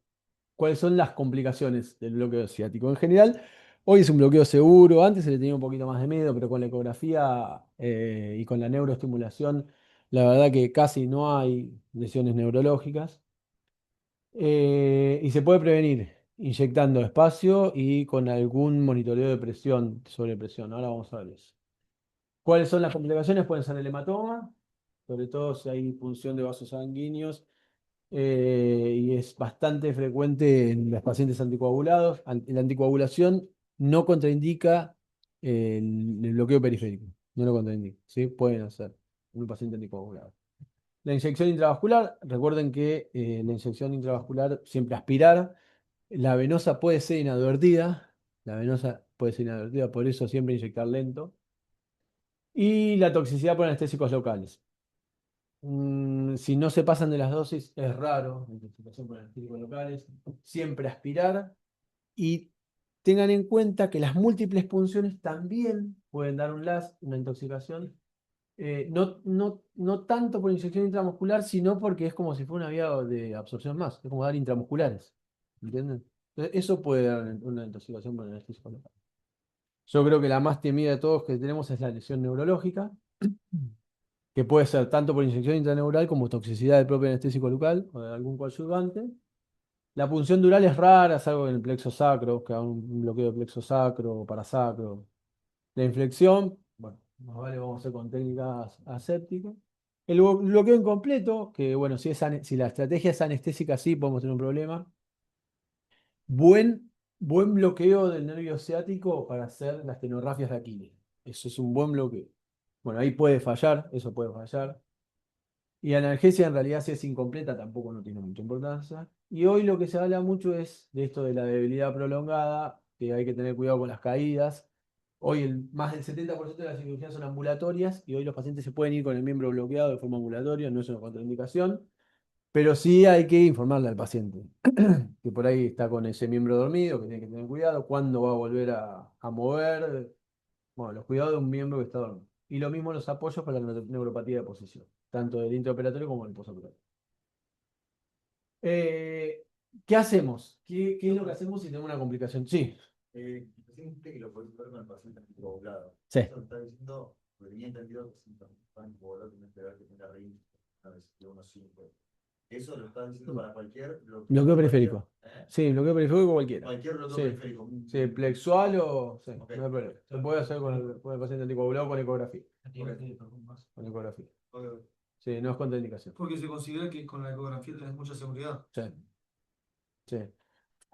¿cuáles son las complicaciones del bloqueo ciático? En general, hoy es un bloqueo seguro, antes se le tenía un poquito más de miedo, pero con la ecografía y con la neuroestimulación, la verdad que casi no hay lesiones neurológicas. Y se puede prevenir inyectando espacio y con algún monitoreo de presión, sobre presión. Ahora vamos a ver eso. ¿Cuáles son las complicaciones? Pueden ser el hematoma, sobre todo si hay punción de vasos sanguíneos, y es bastante frecuente en los pacientes anticoagulados. La anticoagulación no contraindica el bloqueo periférico, no lo contraindica, ¿sí? Pueden hacer en un paciente anticoagulado. La inyección intravascular, recuerden que la inyección intravascular siempre aspirar. La venosa puede ser inadvertida. La venosa puede ser inadvertida, por eso siempre inyectar lento. Y la toxicidad por anestésicos locales. Si no se pasan de las dosis, es raro la intoxicación por anestésicos locales. Siempre aspirar. Y tengan en cuenta que las múltiples punciones también pueden dar un LAS, una intoxicación. No tanto por inyección intramuscular, sino porque es como si fuera una vía de absorción más. Es como dar intramusculares. ¿Entienden? Entonces, eso puede dar una intoxicación por anestésico local. Yo creo que la más temida de todos que tenemos es la lesión neurológica, que puede ser tanto por inyección intraneural como toxicidad del propio anestésico local o de algún coadyuvante. La punción dural es rara, es algo en el plexo sacro, que haga un bloqueo de plexo sacro o parasacro. La inflexión, bueno, más vale vamos a hacer con técnicas asépticas. El bloqueo incompleto, que bueno, si la estrategia es anestésica, sí podemos tener un problema. Buen bloqueo del nervio ciático para hacer las tenorafias de Aquiles. Eso es un buen bloqueo. Bueno, ahí puede fallar, eso puede fallar. Y analgesia en realidad si es incompleta tampoco no tiene mucha importancia. Y hoy lo que se habla mucho es de esto de la debilidad prolongada, que hay que tener cuidado con las caídas. Hoy más del 70% de las cirugías son ambulatorias y hoy los pacientes se pueden ir con el miembro bloqueado de forma ambulatoria, no es una contraindicación. Pero sí hay que informarle al paciente que por ahí está con ese miembro dormido, que tiene que tener cuidado, cuándo va a volver a mover. Bueno, los cuidados de un miembro que está dormido. Y lo mismo los apoyos para la neuropatía de posición, tanto del intraoperatorio como del postoperatorio. Eh, ¿Qué hacemos? ¿Qué es lo que hacemos si tenemos una complicación? Sí, Siempre que lo podés ver con el paciente anticoagulado. sí. Eso lo está diciendo, porque tenía entendido que si están anticoagulado tenés que ver que tenga ring una vez de 1.5. Eso lo está diciendo para cualquier Bloqueo periférico. ¿eh? Sí, bloqueo periférico cualquiera. Cualquier bloqueo Sí. periférico. Sí, plexual o. Sí, Ok. no hay problema. Se puede hacer con el paciente anticoagulado con ecografía. Más. Con ecografía. Ok. Sí, no es contraindicación. Porque se considera que con la ecografía tenés mucha seguridad. Sí, sí.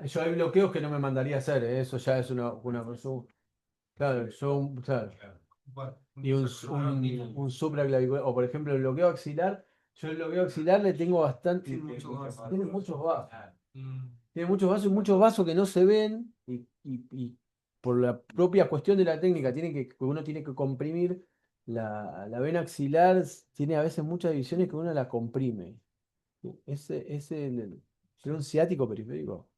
Yo hay bloqueos que no me mandaría a hacer, ¿eh? Eso ya es una persona. Claro, claro. Bueno, Y un supraclavicular. O por ejemplo, el bloqueo axilar. Yo el bloqueo axilar le tengo bastante. Tiene mucho gasto. Tiene muchos vasos. Mm. Tiene muchos vasos y muchos vasos que no se ven. Y por la propia cuestión de la técnica, uno tiene que comprimir. La vena axilar tiene a veces muchas divisiones que uno la comprime. Pero un ciático periférico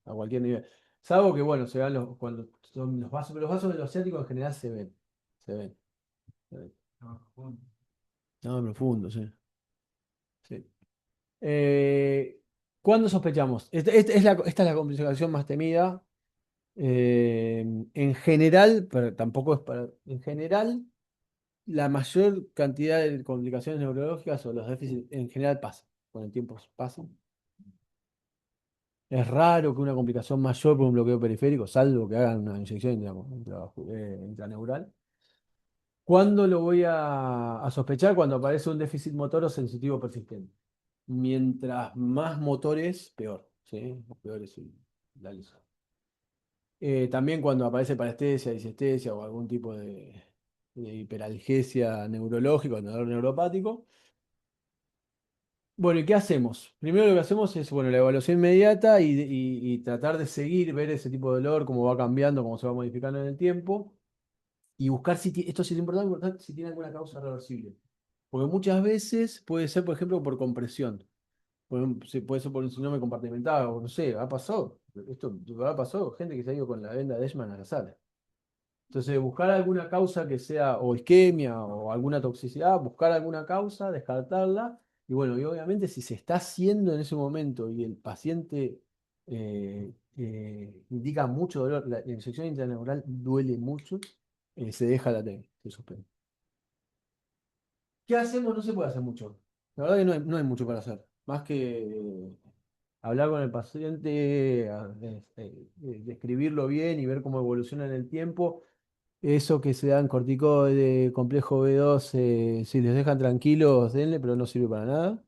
a cualquier nivel. Salvo que, bueno, se vean cuando son los vasos, pero los vasos de los ciáticos en general se ven. Se ven. Se ven. No, profundo, sí. Sí. Eh, ¿Cuándo sospechamos? Esta es la complicación más temida. En general, pero tampoco es para. En general, la mayor cantidad de complicaciones neurológicas o los déficits en general pasan. Con el tiempo pasan. Es raro que una complicación mayor por un bloqueo periférico, salvo que hagan una inyección intraneural. ¿Cuándo lo voy a sospechar? Cuando aparece un déficit motor o sensitivo persistente. Mientras más motores, peor. ¿Sí? Peor es la lesión. También cuando aparece parestesia, disestesia o algún tipo de hiperalgesia neurológica o dolor neuropático. Bueno, ¿y qué hacemos? Primero lo que hacemos es, bueno, la evaluación inmediata y tratar de seguir, ver ese tipo de dolor, cómo va cambiando, cómo se va modificando en el tiempo, y buscar esto sí es importante, si tiene alguna causa reversible. Porque muchas veces puede ser, por ejemplo, por compresión. Puede ser por un síndrome compartimentado, o no sé, ha pasado. Esto ha pasado, gente que se ha ido con la venda de Edgeman a la sala. Entonces, buscar alguna causa que sea o isquemia o alguna toxicidad, buscar alguna causa, descartarla. Y bueno, y obviamente si se está haciendo en ese momento y el paciente indica mucho dolor, la inyección intraneural duele mucho, se deja la técnica, se suspende. ¿Qué hacemos? No se puede hacer mucho. La verdad que no hay mucho para hacer. Más que hablar con el paciente, describirlo bien y ver cómo evoluciona en el tiempo. Eso que se dan corticoide, complejo B2, si les dejan tranquilos, denle, pero no sirve para nada.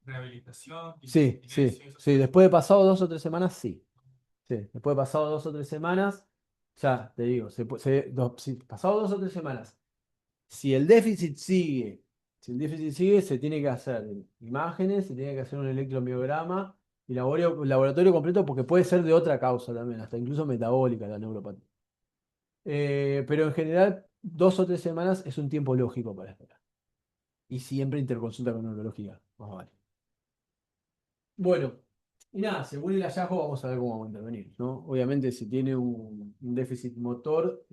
Rehabilitación. Sí, sí, sí. Después de pasado 2 o 3 semanas, sí. Sí, después de pasado 2 o 3 semanas, ya te digo, pasado 2 o 3 semanas, si el déficit sigue, se tiene que hacer imágenes, se tiene que hacer un electromiograma y laboratorio completo porque puede ser de otra causa también, hasta incluso metabólica la neuropatía. Pero en general, 2 o 3 semanas es un tiempo lógico para esperar. Y siempre interconsulta con neurología. Más vale. Bueno, y nada, según el hallazgo vamos a ver cómo vamos a intervenir, ¿no? Obviamente, si tiene un déficit motor,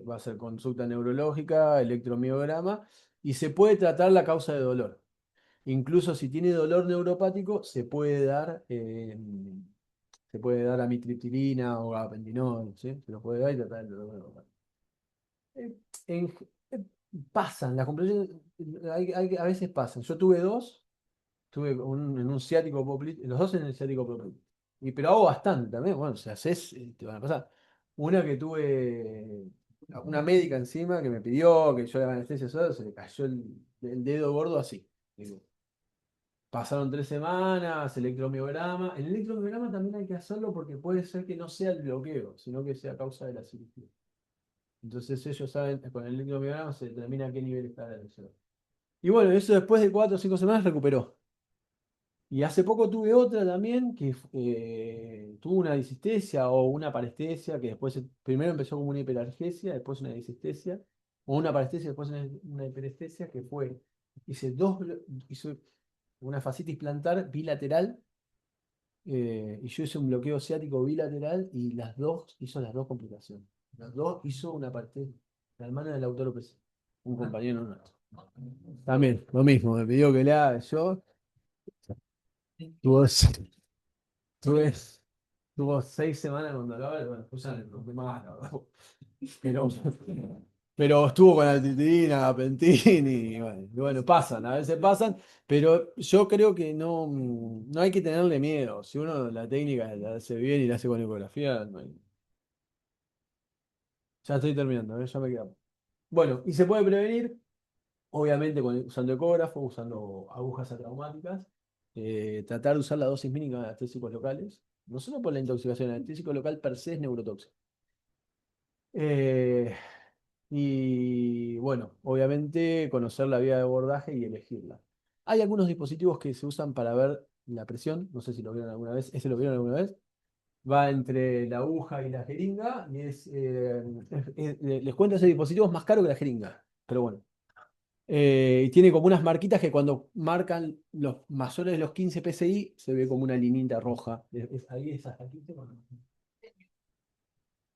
va a ser consulta neurológica, electromiograma, y se puede tratar la causa de dolor. Incluso si tiene dolor neuropático, se puede dar amitriptilina o gabapentinol, ¿sí? Se lo puede dar y tratar el dolor neuropático. Eh, en- eh, Pasan, las complicaciones a veces pasan. Yo tuve dos, en un ciático poplite, los dos en el ciático poplite. Pero hago bastante también, bueno, si haces, te van a pasar. Una que tuve una médica encima que me pidió que yo le haga anestesia sola, se le cayó el dedo gordo así. Digo, pasaron 3 semanas, electromiograma. El electromiograma también hay que hacerlo porque puede ser que no sea el bloqueo, sino que sea causa de la cirugía. Entonces ellos saben, con el electromiograma se determina a qué nivel está la lesión. Y bueno, eso después de 4 o 5 semanas recuperó. Y hace poco tuve otra también que tuvo una disestesia o una parestesia, que después primero empezó como una hiperalgesia, después una disestesia, o una parestesia, después una hiperestesia, que fue, hice dos, hice una fascitis plantar bilateral, y yo hice un bloqueo ciático bilateral y hizo las dos complicaciones. Las dos hizo una parte, la hermana del autor OPC, un compañero nuestro. También, lo mismo, me pidió que le haga yo. Tuvo, tuve, tuvo 6 semanas con dolor, bueno, después ya le preocupé más, la verdad. Pero, pero estuvo con altitina, gapentín y bueno, pasan, a veces pasan, pero yo creo que no hay que tenerle miedo. Si uno la técnica la hace bien y la hace con ecografía, no hay. Ya estoy terminando, ya me queda. Bueno, y se puede prevenir, obviamente, usando ecógrafo, usando agujas atraumáticas, tratar de usar la dosis mínima de anestésicos locales, no solo por la intoxicación, el anestésico local per se es neurotóxico. Eh, y bueno, obviamente conocer la vía de abordaje y elegirla. Hay algunos dispositivos que se usan para ver la presión, no sé si lo vieron alguna vez, ¿ese lo vieron alguna vez? Va entre la aguja y la jeringa y les cuento, ese dispositivo es más caro que la jeringa, pero bueno. Y tiene como unas marquitas que cuando marcan los mayores de los 15 PSI se ve como una linita roja. Ahí es hasta 15.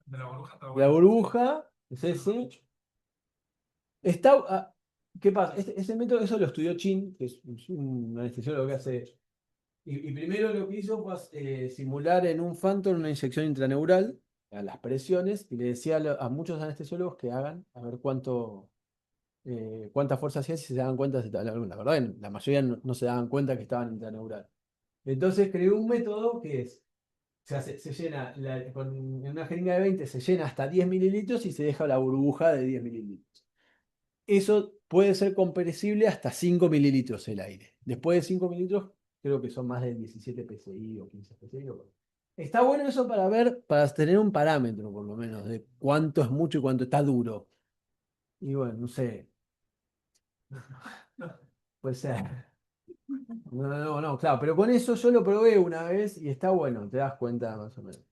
De la burbuja está La bueno. burbuja es ese. Está, ¿qué pasa? Ese método, eso lo estudió Chin, que es un anestesiólogo que hace. Y primero lo que hizo fue simular en un Phantom una inyección intraneural a las presiones y le decía a muchos anestesiólogos que hagan, a ver cuánta fuerza hacía si se daban cuenta. La verdad, la mayoría no se daban cuenta que estaban intraneural. Entonces creó un método que es, se llena, en una jeringa de 20 se llena hasta 10 mililitros y se deja la burbuja de 10 mililitros. Eso puede ser compresible hasta 5 mililitros el aire. Después de 5 mililitros, creo que son más de 17 PSI o 15 PSI. Está bueno eso para ver, para tener un parámetro por lo menos de cuánto es mucho y cuánto está duro. Y bueno, no sé, puede ser. No, claro, pero con eso yo lo probé una vez y está bueno, te das cuenta más o menos.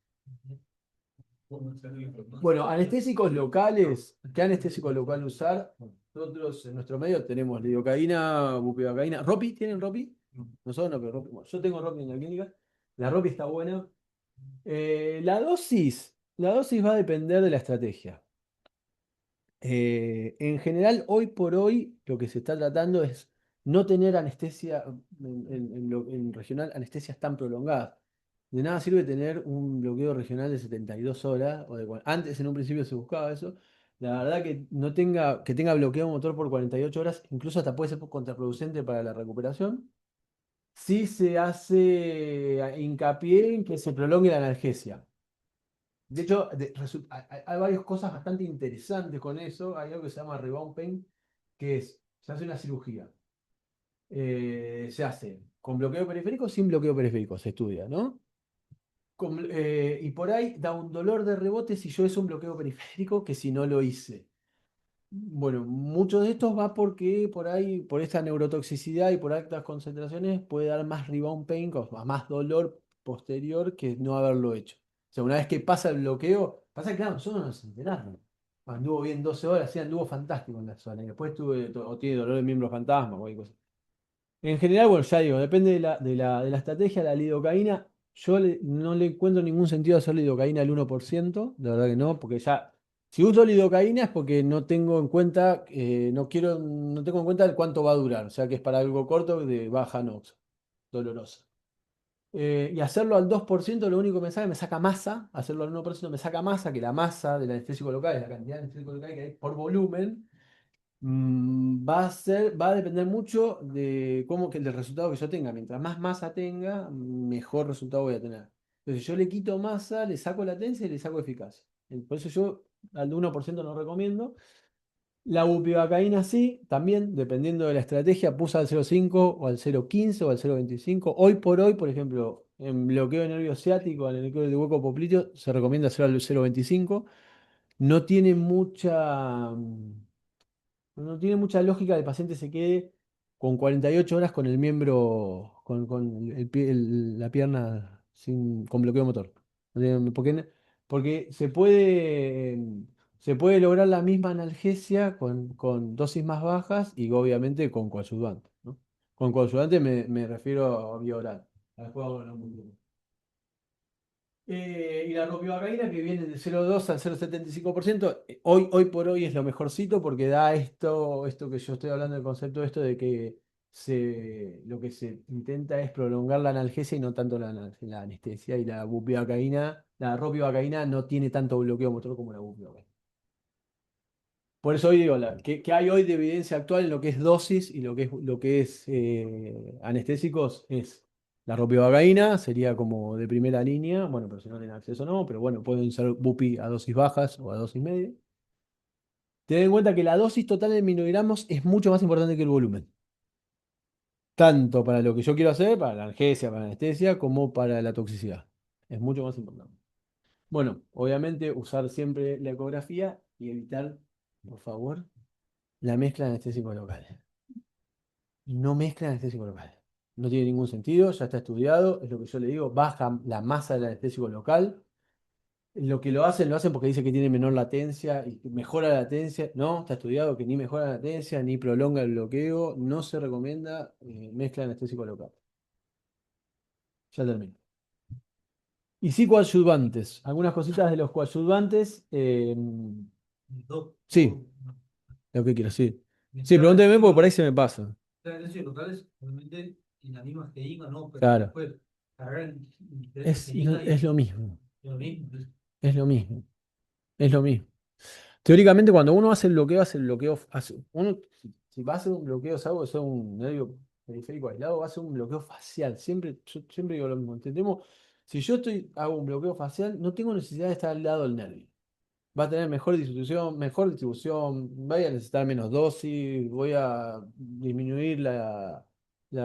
Bueno, anestésicos locales, ¿qué anestésico local usar? Nosotros en nuestro medio tenemos lidocaína, bupivacaína. ¿Ropi? ¿Tienen Ropi? Nosotros no, pero Ropi. Bueno, yo tengo Ropi en la clínica. La Ropi está buena. La dosis va a depender de la estrategia. En general, hoy por hoy, lo que se está tratando es no tener anestesia en regional, anestesias tan prolongadas. De nada sirve tener un bloqueo regional de 72 horas, antes en un principio se buscaba eso. La verdad que que tenga bloqueo motor por 48 horas, incluso hasta puede ser contraproducente para la recuperación. Sí se hace hincapié en que se prolongue la analgesia. De hecho, hay varias cosas bastante interesantes con eso. Hay algo que se llama rebound pain, que se hace una cirugía. Se hace con bloqueo periférico o sin bloqueo periférico, se estudia, ¿no? Y por ahí da un dolor de rebote si yo es un bloqueo periférico que si no lo hice. Bueno, muchos de estos va porque por ahí, por esta neurotoxicidad y por altas concentraciones, puede dar más rebound pain, más dolor posterior que no haberlo hecho. O sea, una vez que pasa el bloqueo, pasa que claro, nosotros no nos enteramos. Anduvo bien 12 horas, sí, anduvo fantástico en la zona. Y después o tiene dolor de miembro fantasma o cualquier cosa. En general, bueno, ya digo, depende de la estrategia. La lidocaína, yo no le encuentro ningún sentido hacer lidocaína al 1%, de verdad que no, porque ya, si uso lidocaína es porque no tengo en cuenta, no tengo en cuenta el cuánto va a durar, o sea que es para algo corto de baja nox, dolorosa. Y hacerlo al 2% lo único que me saca masa, hacerlo al 1% me saca masa, que la masa del anestésico local es la cantidad de anestésico local que hay por volumen. Va a depender mucho de del resultado que yo tenga. Mientras más masa tenga, mejor resultado voy a tener. Entonces, yo le quito masa, le saco latencia y le saco eficacia. Por eso yo al 1% no recomiendo. La bupivacaína sí, también, dependiendo de la estrategia, puse al 0,5 o al 0,15 o al 0,25. Hoy por hoy, por ejemplo, en bloqueo de nervio ciático, en el bloqueo del hueco popliteo, se recomienda hacer al 0,25. No tiene mucha lógica que el paciente se quede con 48 horas con el miembro, con la pierna con bloqueo motor. No porque se puede lograr la misma analgesia con dosis más bajas y obviamente con coadyuvante, ¿no? Con coadyuvante me refiero a vía oral. Al juego no muy bien. Y la ropivacaína que viene del 0,2 al 0,75%, hoy por hoy es lo mejorcito porque da esto que yo estoy hablando del concepto esto de que lo que se intenta es prolongar la analgesia y no tanto la anestesia. Y la bupivacaína, la ropivacaína no tiene tanto bloqueo motor como la bupivacaína. Por eso hoy digo, que hay hoy de evidencia actual en lo que es dosis y lo que es anestésicos es la ropivacaína, sería como de primera línea, bueno, pero si no tienen acceso no, pero bueno, pueden ser bupi a dosis bajas o a dosis media. Ten en cuenta que la dosis total en miligramos es mucho más importante que el volumen, tanto para lo que yo quiero hacer, para la analgesia, para la anestesia, como para la toxicidad. Es mucho más importante. Bueno, obviamente usar siempre la ecografía y evitar, por favor, la mezcla de anestésicos locales. No mezclan anestésico local. No tiene ningún sentido, ya está estudiado, es lo que yo le digo, baja la masa del anestésico local. Lo hacen porque dice que tiene menor latencia y que mejora la latencia. No, está estudiado que ni mejora la latencia ni prolonga el bloqueo. No se recomienda mezcla de anestésico local. Ya termino. Y sí, coadyuvantes. Algunas cositas de los coadyuvantes. Doc, Sí, lo que quiero, sí. Sí, pregúnteme porque por ahí se me pasa. Las agencias locales, obviamente, en la misma jeringa, no, pero Claro. después cargar en diferentes Es, jeringas es y lo mismo. es lo mismo. Es lo mismo. Es lo mismo. Teóricamente, cuando uno hace el bloqueo, uno, si va a hacer un bloqueo, salvo que sea un nervio periférico aislado, va a hacer un bloqueo facial. Yo siempre digo lo mismo. Si yo hago un bloqueo facial, no tengo necesidad de estar al lado del nervio. Va a tener mejor distribución, voy a necesitar menos dosis, voy a disminuir la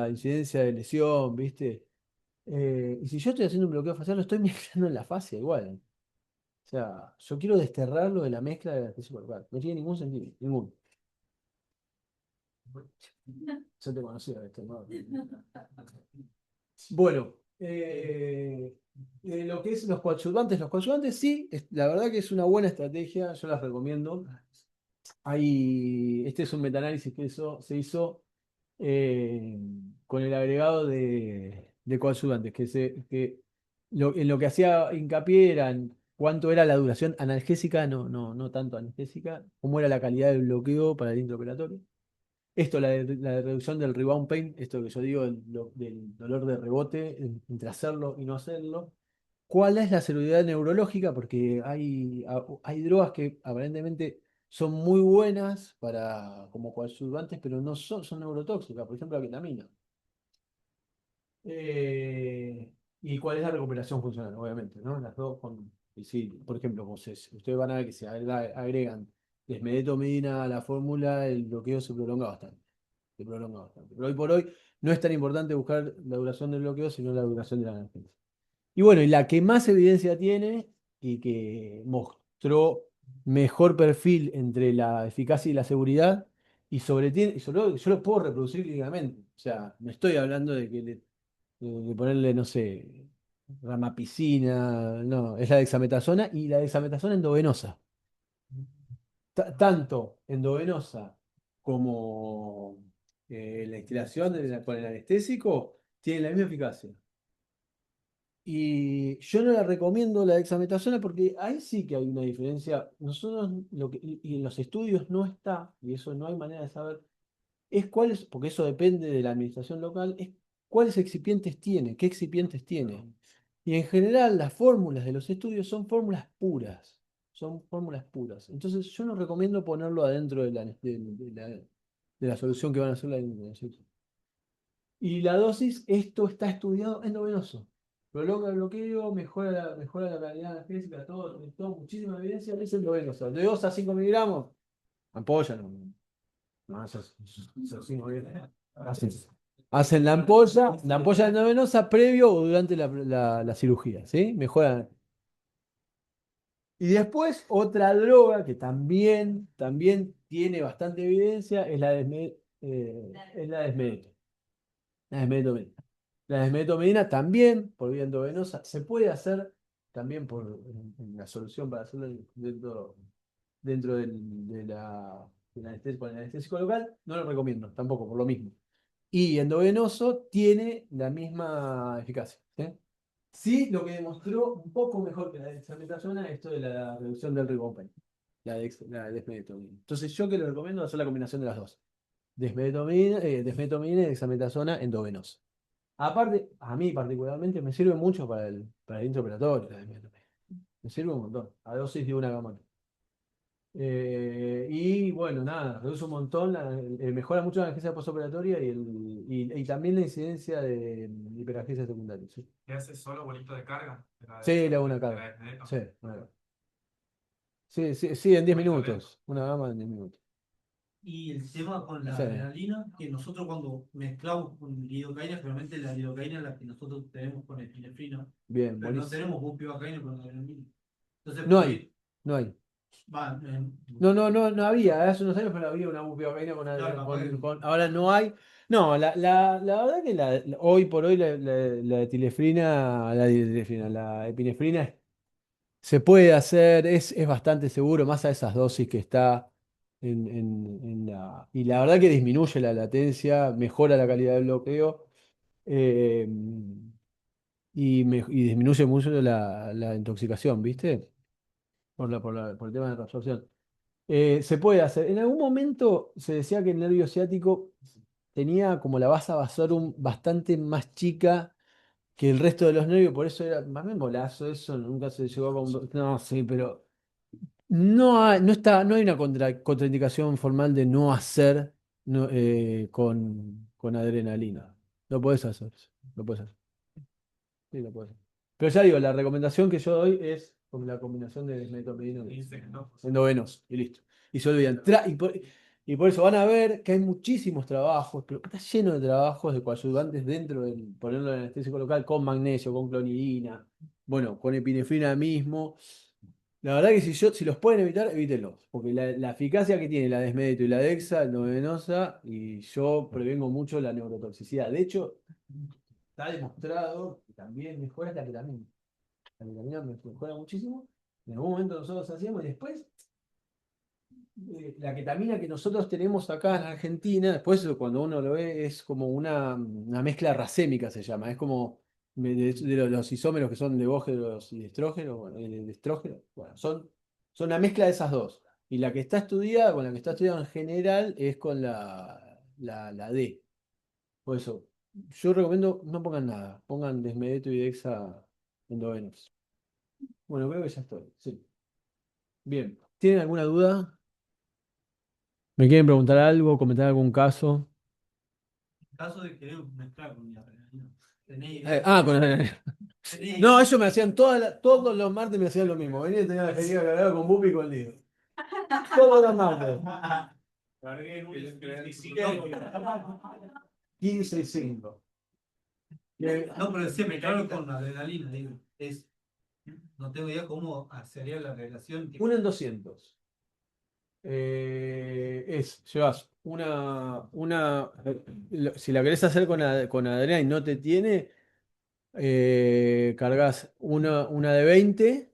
incidencia de lesión, ¿viste? Y si yo estoy haciendo un bloqueo facial, lo estoy mezclando en la fascia igual. O sea, yo quiero desterrarlo de la mezcla de anestésicos locales. No tiene ningún sentido, ninguno. Yo te conocía de este modo. Bueno, lo que es los coadyuvantes sí, la verdad que es una buena estrategia, yo las recomiendo. Este es un metaanálisis que se hizo eh, con el agregado de coadyuvantes, en lo que hacía hincapié era en cuánto era la duración analgésica, no tanto anestésica, cómo era la calidad del bloqueo para el intraoperatorio. Esto, la de reducción del rebound pain, esto que yo digo, del dolor de rebote entre hacerlo y no hacerlo. ¿Cuál es la seguridad neurológica? Porque hay drogas que aparentemente son muy buenas como coadyuvantes, pero no son neurotóxicas, por ejemplo la ketamina. ¿Y cuál es la recuperación funcional? Obviamente, ¿no? Las dos y sí, por ejemplo, como ustedes van a ver que se agregan desmedetomidina a la fórmula, el bloqueo se prolonga bastante. Se prolonga bastante. Pero hoy por hoy no es tan importante buscar la duración del bloqueo, sino la duración de la analgesia. Y bueno, y la que más evidencia tiene y que mostró mejor perfil entre la eficacia y la seguridad, y sobre todo que yo lo puedo reproducir clínicamente. O sea, no estoy hablando de ponerle, no sé, ramapicina, no, es la dexametasona y la dexametasona endovenosa. Tanto endovenosa como la instilación con el anestésico tienen la misma eficacia. Y yo no la recomiendo la dexametasona porque ahí sí que hay una diferencia. Nosotros, y en los estudios no está, y eso no hay manera de saber, porque eso depende de la administración local, es cuáles excipientes tiene, qué excipientes tiene. Y en general las fórmulas de los estudios son fórmulas puras, son fórmulas puras. Entonces yo no recomiendo ponerlo adentro de la solución que van a hacer la inyección. Y la dosis, esto está estudiado endovenoso. Prolonga el bloqueo, mejora la calidad analgésica, todo, muchísima evidencia, es endovenoso. De 2 a 5 miligramos, ampolla, no, eso sí, muy bien. Hacen la ampolla endovenosa previo o durante la cirugía, ¿sí? Mejora. Y después, otra droga que también tiene bastante evidencia es es la desmedetomidina. La desmedetomidina también, por vía endovenosa, se puede hacer también en la solución para hacerlo dentro con el anestésico local. No lo recomiendo tampoco, por lo mismo. y endovenoso tiene la misma eficacia. ¿Sí? Sí, lo que demostró un poco mejor que la dexametasona es esto de la reducción del riboflavin, la desmedetomina. Entonces, yo que le recomiendo hacer la combinación de las dos. Desmetomina y dexametasona endovenosa. Aparte, a mí particularmente me sirve mucho para el intraoperatorio la desmetomina. Me sirve un montón, a dosis de una gama. Y bueno, nada, reduce un montón, mejora mucho la analgesia postoperatoria y también la incidencia de hiperalgesia secundaria. Sí, ¿Qué hace solo bolito de carga? sí, le hago una de la carga. desmedo. Sí, una carga. Sí, sí, sí, en 10 Muy bien. minutos. Una gama en 10 minutos. Y el tema con la Sí. adrenalina, que nosotros cuando mezclamos con lidocaína, generalmente la lidocaína es la que nosotros tenemos con epinefrina, Bien, pero no buenísimo. tenemos bupivacaína con adrenalina. Entonces, No por hay, ahí, no hay. va, No había, hace unos años, pero había una bupivacaína Claro, capaz que- ahora no hay. No, la verdad que hoy por hoy la epinefrina se puede hacer, es bastante seguro, más a esas dosis que está y la verdad que disminuye la latencia, mejora la calidad del bloqueo eh, y disminuye mucho la intoxicación, ¿viste? Por el tema de la reabsorción. Se puede hacer. En algún momento se decía que el nervio ciático tenía como la vasa vasorum bastante más chica que el resto de los nervios, por eso era más bien bolazo, eso nunca se llegó a no, sí, pero no hay una contraindicación formal de no hacer con adrenalina. Lo puedes hacer, sí, lo puedes hacer. Sí, lo puedes hacer. Pero ya digo, la recomendación que yo doy es con la combinación de desmetomidina Y dice que no. endovenos y listo. Y se olvidan. Y por eso van a ver que hay muchísimos trabajos, pero está lleno de trabajos de coadyuvantes dentro del ponerlo en anestésico local con magnesio, con clonidina, bueno, con epinefrina mismo. La verdad que si los pueden evitar, evítenlos, porque la eficacia que tiene la desmedeto y la dexa, endovenosa, y yo prevengo mucho la neurotoxicidad. De hecho, está demostrado que también mejora la ketamina. La ketamina mejora muchísimo. En algún momento nosotros hacíamos y después la ketamina que nosotros tenemos acá en Argentina, después cuando uno lo ve es como una mezcla racémica se llama, es como de los isómeros que son levógeros y estrógenos, bueno, el estrógeno, bueno, son una mezcla de esas dos. Y la que está estudiada, con la que está estudiada en general, es con la D. Por eso, yo recomiendo no pongan nada, pongan desmedeto y dexa endovenos. Bueno, creo que ya estoy, sí. Bien, ¿tienen alguna duda? ¿Me quieren preguntar algo, comentar algún caso? en caso de querer mezclar con la adrenalina, ¿tenés idea? Con ¿Tenés No, idea? ellos me hacían todos los martes me hacían lo mismo. Venía y tenía la jeringa cargada con Bupi y con Lido. Todos los martes. Cargué en un 15 y 5. No, pero decía mezclarlo con adrenalina, digo. No tengo idea cómo sería la relación. Una en 200. Llevas si la querés hacer con Adrián y no te tiene, cargas una de 20,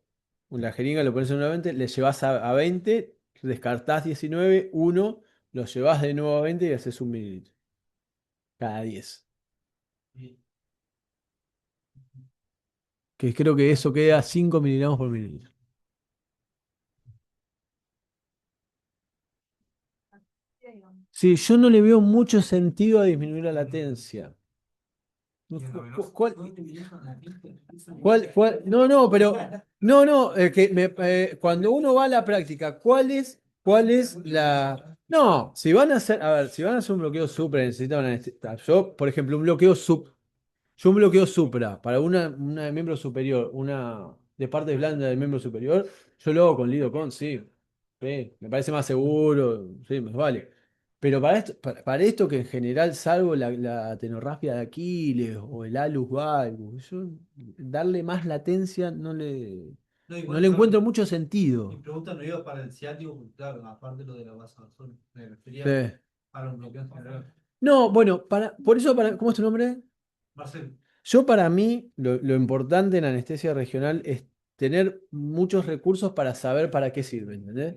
la jeringa lo pones en una 20, le llevas a 20, descartás 19, uno, lo llevas de nuevo a 20 y haces 1 mililitro cada 10. Que creo que eso queda 5 miligramos por mililitro. Sí, yo no le veo mucho sentido a disminuir la latencia. ¿Cuál? No, pero no, cuando uno va a la práctica, ¿cuál es la? No, si van a hacer, a ver, si van a hacer un bloqueo supra, necesitan una anestesia. Yo, por ejemplo, un bloqueo supra para una de miembro superior, una de parte blanda del miembro superior, yo lo hago con Lidocon, sí. Sí, me parece más seguro, sí, más vale. Pero para esto que en general, salvo la tenorragia de Aquiles o el alus valgus, darle más latencia no le, No, no igual le yo, encuentro mucho mi sentido. pregunta no iba para el ciático, porque claro, aparte lo de la vasodilatación, me Sí. refería para un bloqueo en general. No, bueno, por eso, ¿cómo es tu nombre? Marcelo, Para mí, lo importante en anestesia regional es tener muchos recursos para saber para qué sirven, ¿entendés?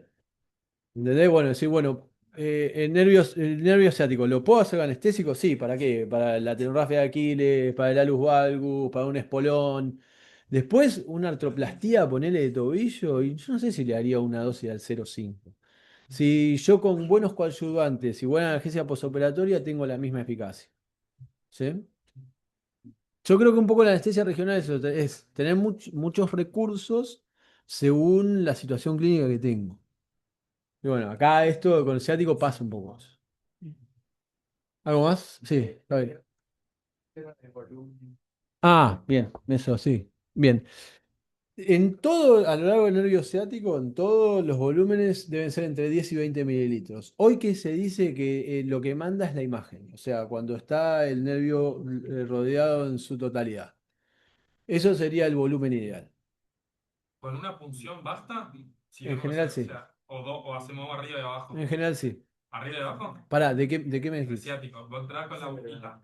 ¿Entendés? Bueno, decir, bueno, el nervio ciático, ¿lo puedo hacer anestésico? Sí, ¿para qué? Para la tendinoplastia de Aquiles, para el alus valgus, para un espolón. Después, una artroplastía, ponele de tobillo, y yo no sé si le haría una dosis al 0,5. Si yo con buenos coadyuvantes y buena analgesia posoperatoria tengo la misma eficacia. ¿Sí? Yo creo que un poco la anestesia regional es tener muchos recursos según la situación clínica que tengo. Y bueno, acá esto con el ciático pasa un poco más. ¿Algo más? Sí, está bien. Ah, bien, eso sí. Bien. En todo, a lo largo del nervio ciático, en todos los volúmenes deben ser entre 10 y 20 mililitros. Hoy que se dice que lo que manda es la imagen, o sea, cuando está el nervio rodeado en su totalidad. Eso sería el volumen ideal. ¿Con una punción basta? Si En vemos general ese, o sí. sea, o hacemos arriba y abajo. En general sí. ¿Arriba y abajo? Pará, ¿de qué me El dijiste? ciático. Vos entrás con la boquita.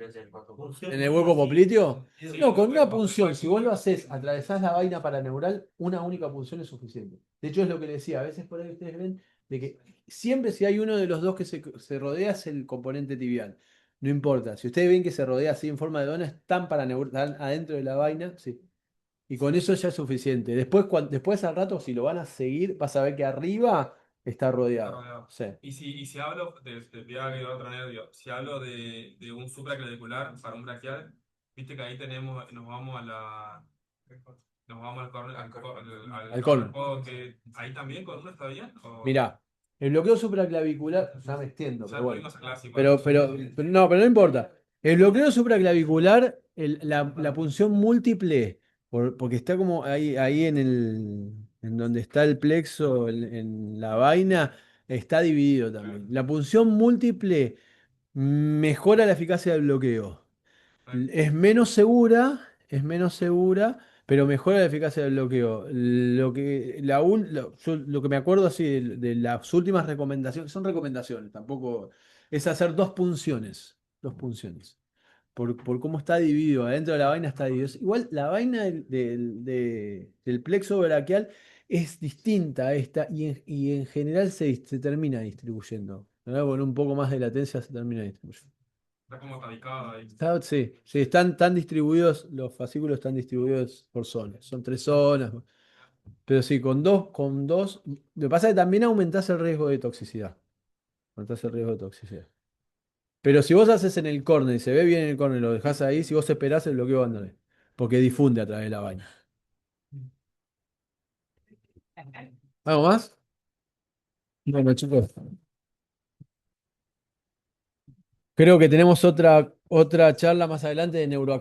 ¿En el hueco popliteo? Sí, No, con una bajo el punción, si vos lo hueco. haces, atravesás la vaina paraneural, una única punción es suficiente. De hecho, es lo que le decía, a veces por ahí ustedes ven de que siempre si hay uno de los dos que se rodea es el componente tibial. No importa, si ustedes ven que se rodea así en forma de dona, están están adentro de la vaina, sí. Y con eso ya es suficiente. Después, después al rato, si lo van a seguir, vas a ver que arriba está Está rodeado. rodeado. Sí. Y si hablo de piedra y otro nervio, si hablo de un supraclavicular para un braquial, viste que ahí nos vamos a la. Nos vamos al corner, Al cono. ahí también con uno está bien. Mirá, el bloqueo supraclavicular, ya me extiendo, Ya pero bueno. tuvimos a clase igual. Pero no importa. El bloqueo supraclavicular, la punción múltiple, porque está como ahí en donde está el plexo, en la vaina, está dividido también. La punción múltiple mejora la eficacia del bloqueo. Es menos segura, pero mejora la eficacia del bloqueo. Lo que me acuerdo así de las últimas recomendaciones, son recomendaciones, tampoco es hacer dos punciones. Dos punciones. Por cómo está dividido, adentro de la vaina está dividido. Igual la vaina del plexo braquial es distinta a esta y en general se termina distribuyendo. ¿Verdad? Con un poco más de latencia se termina distribuyendo. Está como tabicada ahí. Sí, sí, están distribuidos, los fascículos están distribuidos por zonas, son 3 zonas, pero sí, con dos, lo que pasa es que también aumentás el riesgo de toxicidad, aumentás el riesgo de toxicidad. Pero si vos haces en el córner y se ve bien en el córner, lo dejás ahí, si vos esperás el bloqueo abandonés, porque difunde a través de la vaina. ¿Algo más? Bueno, chicos, creo que tenemos otra charla más adelante de neuroacción.